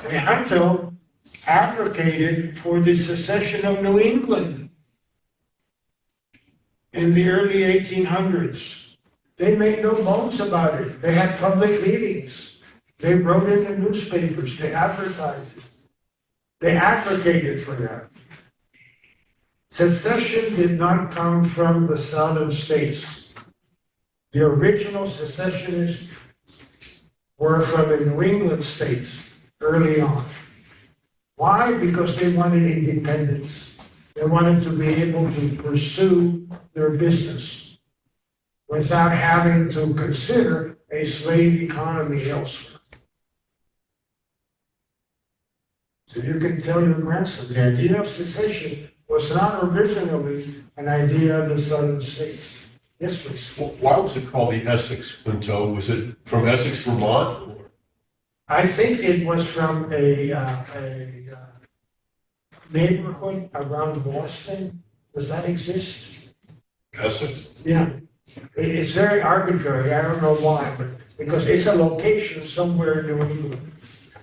The Junto advocated for the secession of New England in the early 1800s. They made no bones about it. They had public meetings. They wrote in the newspapers. They advertised it. They advocated for that. Secession did not come from the southern states. The original secessionists were from the New England states early on. Why? Because they wanted independence. They wanted to be able to pursue their business without having to consider a slave economy elsewhere. So you can tell your grandson, the idea of secession was not originally an idea of the southern states. Yes, please. Well, why was it called the Essex Junto? Was it from Essex, Vermont? Or? I think it was from a neighborhood around Boston. Does that exist? Essex? Yeah. It's very arbitrary. I don't know why, but because it's a location somewhere in New England.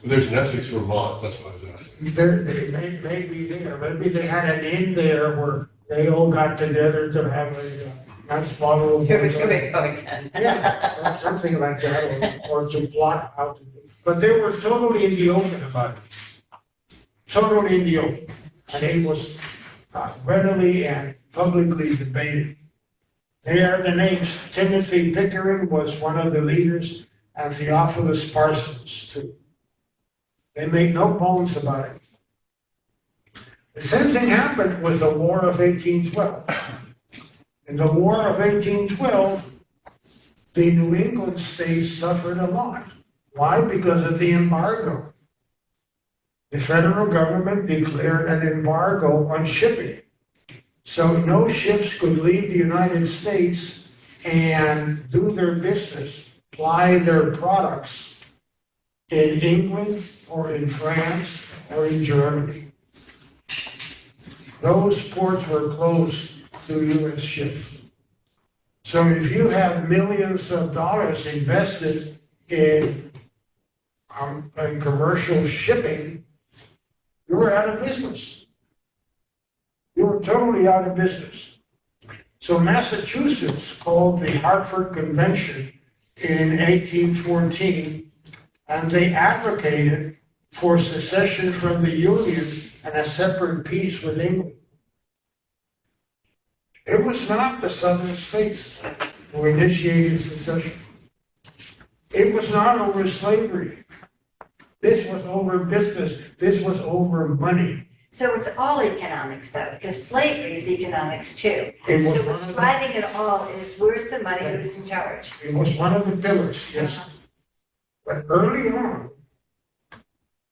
There's an Essex, Vermont. That's what I was asking. They may be there. Maybe they had an inn there where they all got together to have a nice bottle of Here we wine. go again. Yeah, or something like that, or to plot how to do. But they were totally in the open about it. Totally in the open. And it was readily and publicly debated. They are the names. Timothy Pickering was one of the leaders, and Theophilus Parsons, too. They made no bones about it. The same thing happened with the War of 1812. In the War of 1812, the New England states suffered a lot. Why? Because of the embargo. The federal government declared an embargo on shipping. So no ships could leave the United States and do their business, ply their products in England or in France or in Germany. Those ports were closed to U.S. ships. So if you have millions of dollars invested in commercial shipping, you were out of business. You were totally out of business. So Massachusetts called the Hartford Convention in 1814, and they advocated for secession from the Union and a separate peace with England. It was not the southern states who initiated secession. It was not over slavery. This was over business. This was over money. So it's all economics though, because slavery is economics too. It was So one what's of the- driving it all is where's the money, who's in charge? It was one of the pillars, yes. But early on,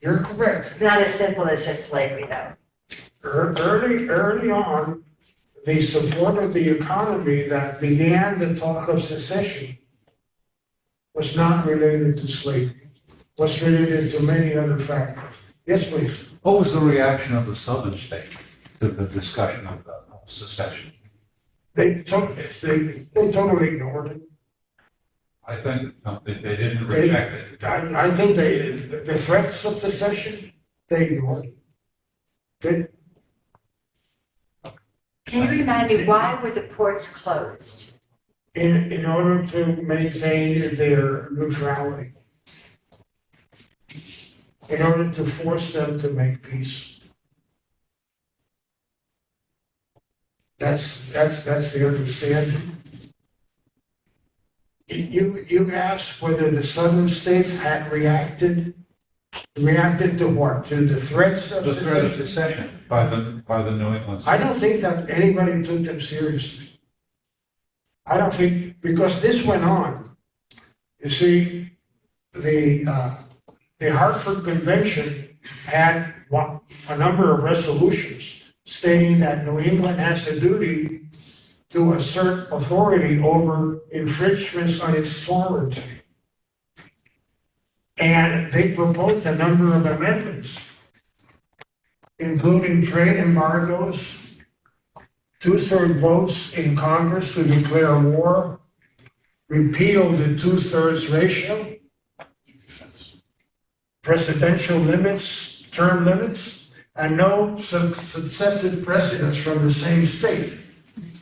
you're correct. It's not as simple as just slavery though. Early on, the support of the economy that began the talk of secession was not related to slavery, was related to many other factors. Yes, please. What was the reaction of the southern state to the discussion of secession? They totally ignored it. I think they didn't reject it. I think the threats of secession, they ignored it. Can you remind me, why were the ports closed? In order to maintain their neutrality. In order to force them to make peace. That's the understanding. You asked whether the southern states had reacted. Reacted to what? To the threats of The threat of secession? secession by the New England. I don't think that anybody took them seriously. I don't think, because this went on. You see, the Hartford Convention had a number of resolutions stating that New England has a duty to assert authority over infringements on its sovereignty. And they proposed a number of amendments, including trade embargoes, two-thirds votes in Congress to declare war, repeal the two-thirds ratio, presidential limits, term limits, and no successive presidents from the same state.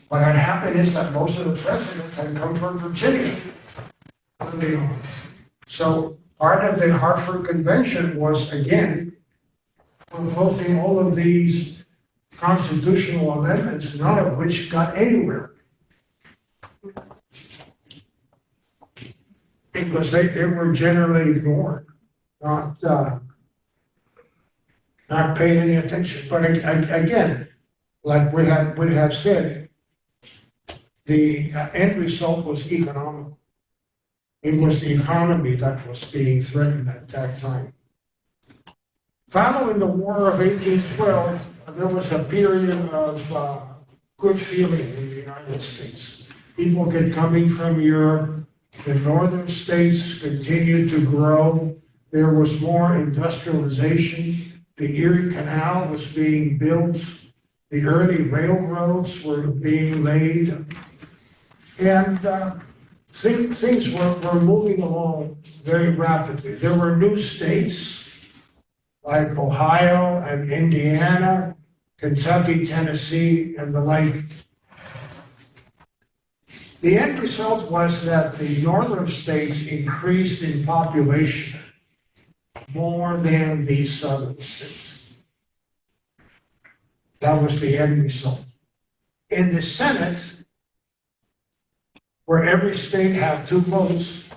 What had happened is that most of the presidents had come from Virginia early on. So part of the Hartford Convention was, again, proposing all of these constitutional amendments, none of which got anywhere. Because they were generally ignored, not paid any attention. But again, like we have said, the end result was economic. It was the economy that was being threatened at that time. Following the War of 1812, there was a period of good feeling in the United States. People kept coming from Europe. The northern states continued to grow. There was more industrialization. The Erie Canal was being built. The early railroads were being laid. And things were moving along very rapidly. There were new states like Ohio and Indiana, Kentucky, Tennessee, and the like. The end result was that the northern states increased in population more than the southern states. That was the end result. In the Senate, where every state had 2 votes,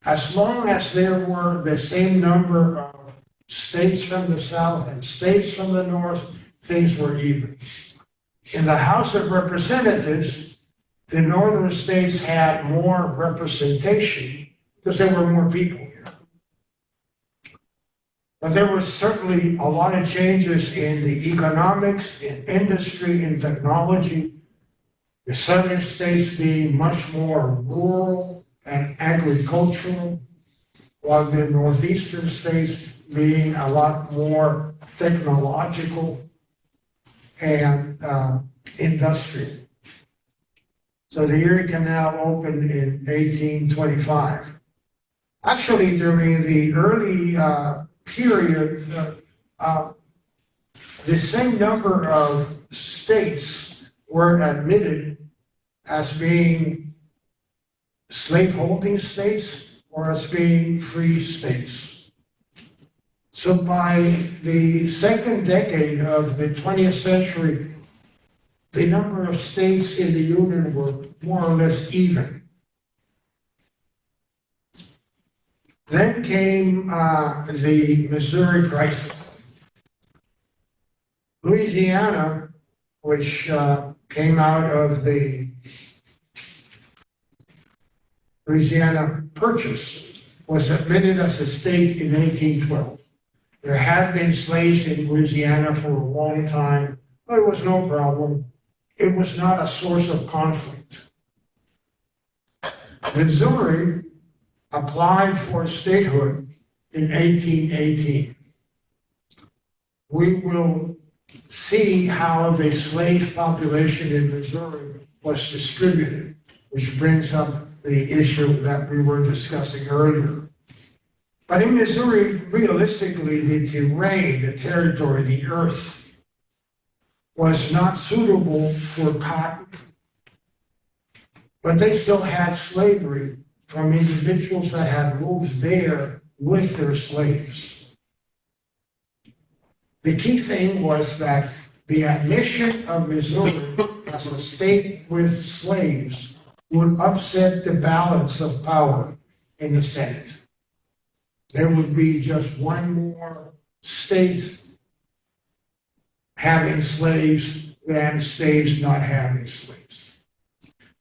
as long as there were the same number of states from the south and states from the north, things were even. In the House of Representatives, the northern states had more representation because there were more people here. But there was certainly a lot of changes in the economics, in industry, in technology. The southern states being much more rural and agricultural, while the northeastern states being a lot more technological and industrial. So the Erie Canal opened in 1825. Actually, during the early period, the same number of states were admitted as being slaveholding states or as being free states. So by the second decade of the 20th century, the number of states in the Union were more or less even. Then came the Missouri crisis. Louisiana, which came out of the Louisiana Purchase, was admitted as a state in 1812. There had been slaves in Louisiana for a long time, but it was no problem. It was not a source of conflict. Missouri applied for statehood in 1818. We will see how the slave population in Missouri was distributed, which brings up the issue that we were discussing earlier. But in Missouri, realistically, the terrain, the territory, the earth was not suitable for cotton. But they still had slavery from individuals that had moved there with their slaves. The key thing was that the admission of Missouri as a state with slaves would upset the balance of power in the Senate. There would be just one more state having slaves than states not having slaves.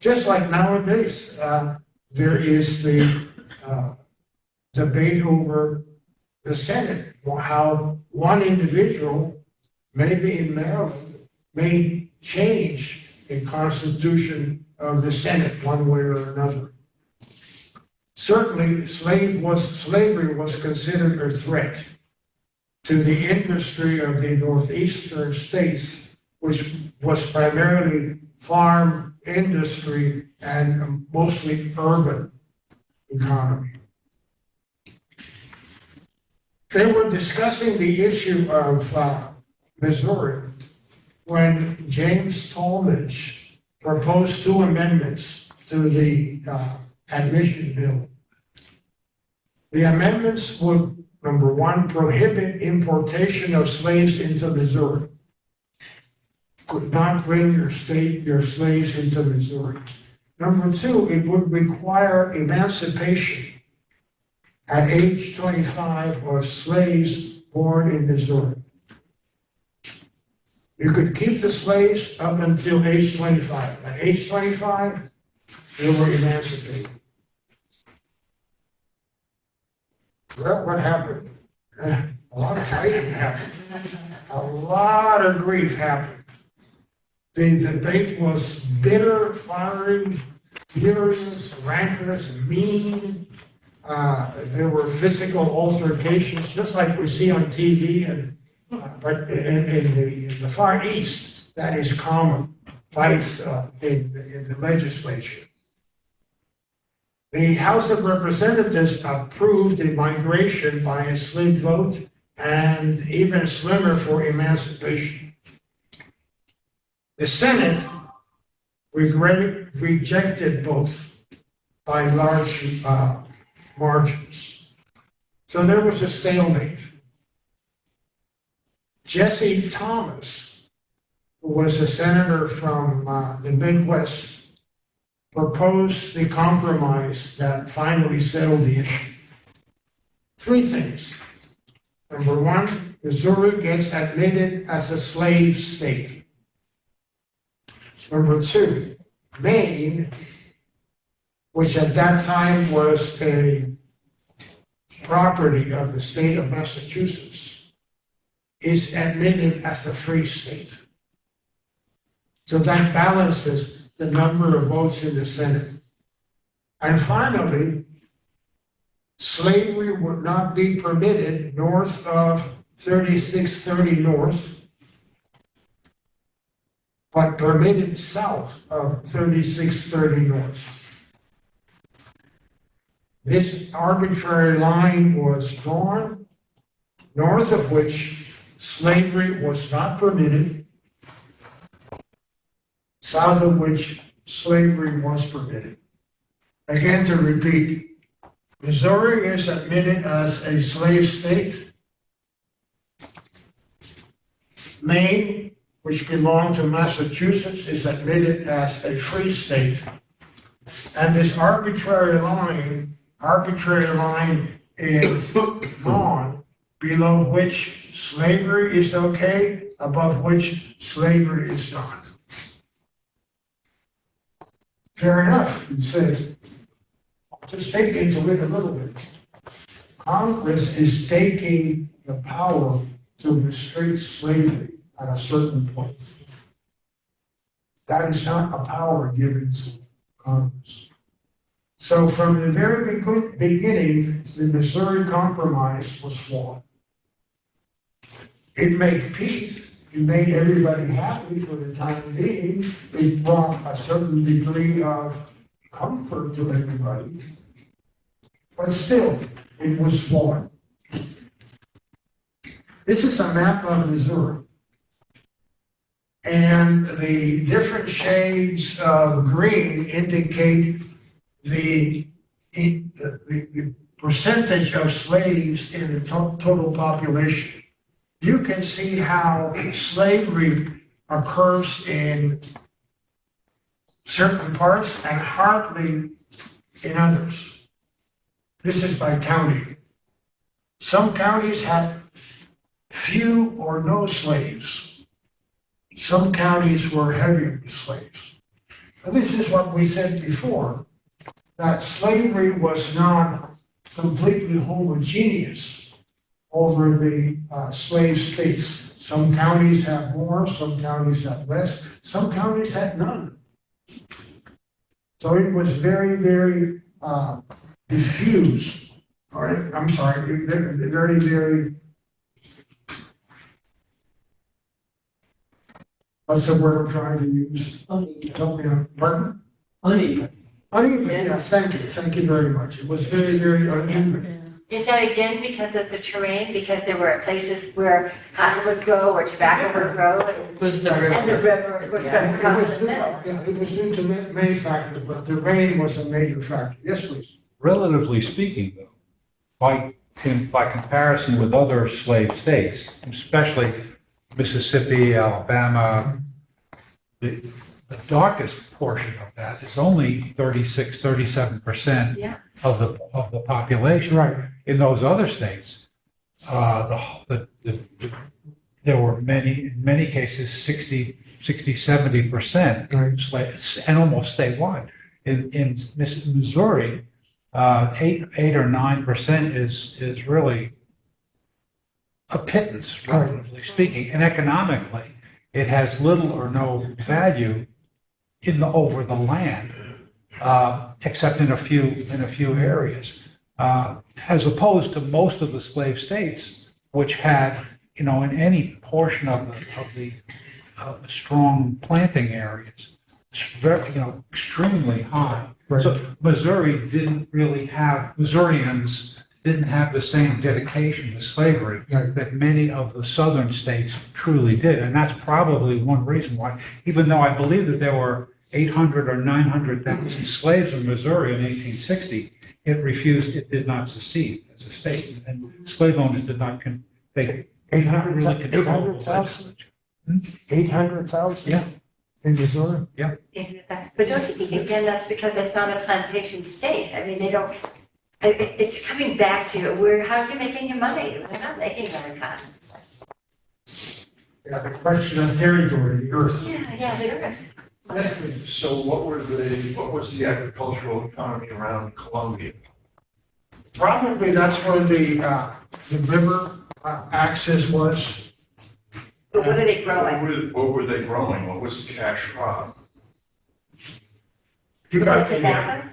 Just like nowadays, there is the debate over the Senate, how one individual, maybe in Maryland, may change the constitution of the Senate one way or another. Certainly, slavery was considered a threat to the industry of the northeastern states, which was primarily farm industry and mostly urban economy. They were discussing the issue of Missouri when James Talmadge proposed 2 amendments to the admission bill. The amendments would, number 1, prohibit importation of slaves into Missouri. Could not bring your slaves into Missouri. Number 2, it would require emancipation at age 25 of slaves born in Missouri. You could keep the slaves up until age 25. At age 25, they were emancipated. Well, what happened? A lot of fighting happened. A lot of grief happened. The debate was bitter, fiery, furious, rancorous, mean. There were physical altercations, just like we see on TV, but in the Far East, that is common, fights in the legislature. The House of Representatives approved the migration by a slave vote and even slimmer for emancipation. The Senate rejected both by large margins. So there was a stalemate. Jesse Thomas, who was a senator from the Midwest, proposed the compromise that finally settled the issue. 3 things. Number 1, Missouri gets admitted as a slave state. Number 2, Maine, which at that time was a property of the state of Massachusetts, is admitted as a free state. So that balances the number of votes in the Senate. And finally, slavery would not be permitted north of 3630 North, but permitted south of 3630 North. This arbitrary line was drawn, north of which slavery was not permitted, south of which slavery was permitted. Again, to repeat, Missouri is admitted as a slave state. Maine, which belonged to Massachusetts, is admitted as a free state. And this arbitrary line is drawn below which slavery is okay, above which slavery is not. Fair enough, you say. Just take into it a little bit. Congress is taking the power to restrict slavery at a certain point. That is not a power given to Congress. So from the very beginning, the Missouri Compromise was flawed. It made peace, it made everybody happy for the time being, it brought a certain degree of comfort to everybody. But still, it was flawed. This is a map of Missouri. And the different shades of green indicate the percentage of slaves in the total population. You can see how slavery occurs in certain parts and hardly in others. This is by county. Some counties had few or no slaves. Some counties were heavy with slaves. And this is what we said before, that slavery was not completely homogeneous over the slave states. Some counties had more, some counties had less, some counties had none. So it was very, very diffused, or I'm sorry, very, very, what's the word I'm trying to use? Help me out, pardon? Uneven. Uneven, yes, thank you very much. It was very, very uneven. Is that again because of the terrain, because there were places where cotton would grow or tobacco would grow? Was the And the river. river would Yeah. go across the middle? Yeah, it was due to many factors, but the rain was a major factor. Yes, please. Relatively speaking, though, by comparison with other slave states, especially Mississippi, Alabama, the darkest portion of that is only 36, 37% Yeah. of the population. Right. In those other states, there were in many cases, 60, 70% Right. slaves, and almost statewide. In Missouri, 8 or 9% is really a pittance, relatively speaking, and economically, it has little or no value over the land, except in a few areas, as opposed to most of the slave states, which had, in any portion of the strong planting areas, very, extremely high. Right. So Missourians didn't have the same dedication to slavery Right. that many of the southern states truly did. And that's probably one reason why, even though I believe that there were 800 or 900,000 slaves in Missouri in 1860, it did not secede as a state. And slave owners did not really control the 800,000? legislature. 800,000? Yeah. In Missouri? But don't you think, again, that's because it's not a plantation state? I mean, they don't, it's coming back to how are you making your money? They're not making any cotton. Yeah, the question of territory, the earth. Yeah, there is. Yes, please. So what was the agricultural economy around Columbia? Probably that's where the river access was. But what are they growing? What were they growing? What was the cash crop? You Was got it tobacco?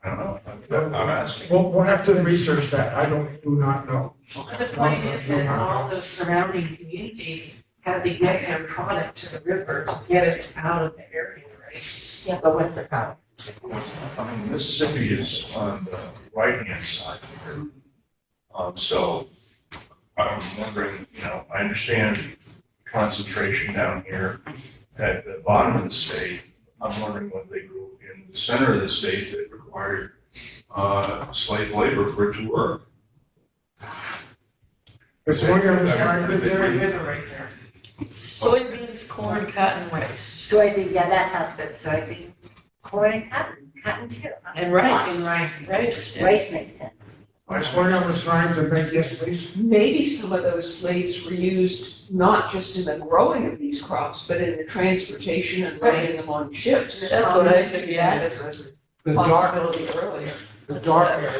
I don't know. I'm asking. We'll have to research that. Do not know. But the point is that all those surrounding communities had to get their product to the river to get it out of the area, right? Yeah, but what's the problem? I mean, Mississippi is on the right-hand side here. So I'm wondering, I understand concentration down here at the bottom of the state. I'm wondering what they grew in the center of the state that required slave labor for it to work. It's one of those That's the factors Missouri there. River right there. Soybeans, corn, cotton, rice. Soybean, yeah, that sounds good. Soybean, corn, and cotton too. Huh? And rice. And rice, right? Rice makes sense. That's what I was trying to make, yes, please. Maybe some of those slaves were used not just in the growing of these crops, but in the transportation and loading them on ships. That's what I think figured. that is a The dark, possibility earlier. the dark area,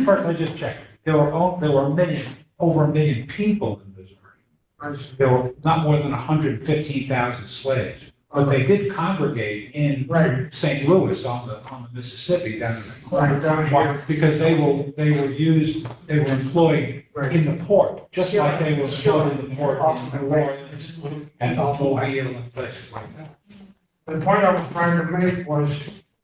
first, I just checked. There were over a million people in Missouri. There were not more than 115,000 slaves. But they did congregate in Right, St. Louis on the Mississippi down in the right, down here, because they were employed right. in the port, just like they were employed in the port in New Orleans and Mobile and places like that. The point I was trying to make was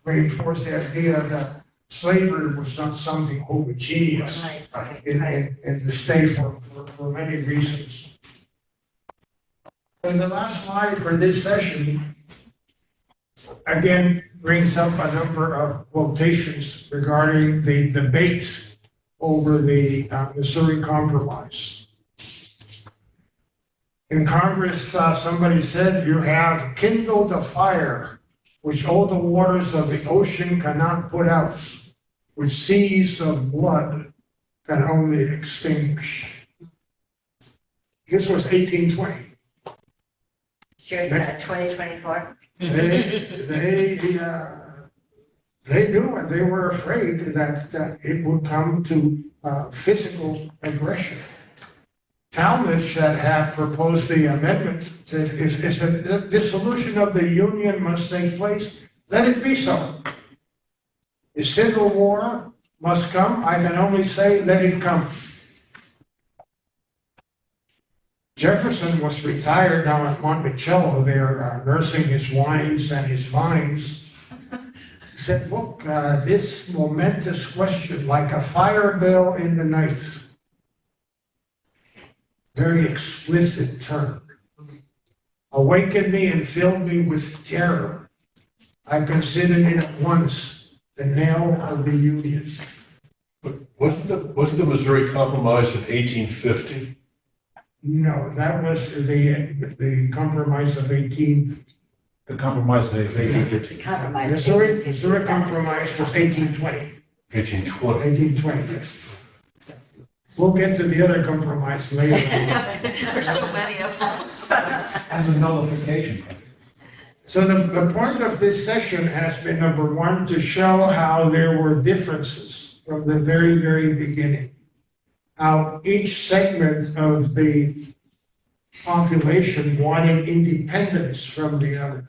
reinforce the idea that slavery was not something homogeneous in the state for many reasons. And the last slide for this session, again, brings up a number of quotations regarding the debates over the Missouri Compromise. In Congress, somebody said, "You have kindled a fire which all the waters of the ocean cannot put out, which seas of blood can only extinguish." This was 1820. Sure, it's 2024. They knew and they were afraid that it would come to physical aggression. Talmadge that had proposed the amendment said, if the dissolution of the Union must take place, let it be so. If civil war must come, I can only say, let it come. Jefferson was retired now at Monticello there, nursing his wines and his vines. He said, look, this momentous question, like a fire bell in the night, very explicit term, awakened me and filled me with terror. I considered it at once the knell of the Union. But wasn't the Missouri Compromise in 1850? No, that was the compromise of 18. The compromise they 1850. Compromise. Missouri Compromise was 1820. 1820. 1820, yes. We'll get to the other compromise later. There's so many of them. as a nullification. So the point of this session has been, number one, to show how there were differences from the very, very beginning. How each segment of the population wanted independence from the other.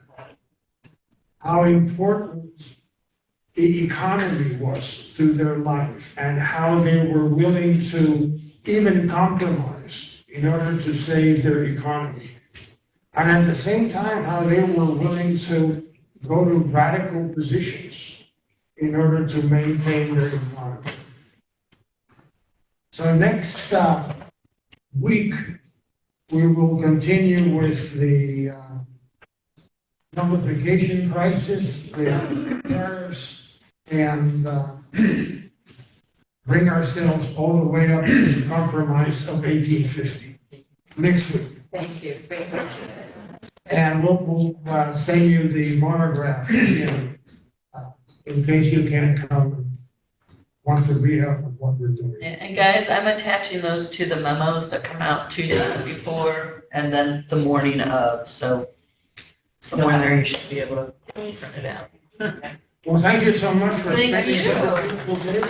How important the economy was to their life and how they were willing to even compromise in order to save their economy. And at the same time, how they were willing to go to radical positions in order to maintain their economy. So next week, we will continue with the nullification crisis, the tariffs, and bring ourselves all the way up to the compromise of 1850. Next week. Thank you. Great work. And we'll send you the monograph again, in case you can't come and want to read up on what we're doing. And guys, I'm attaching those to the memos that come out 2 days before and then the morning of, so somewhere you should be able to print it out. Well, thank you so much for Thank spending you. such a beautiful day.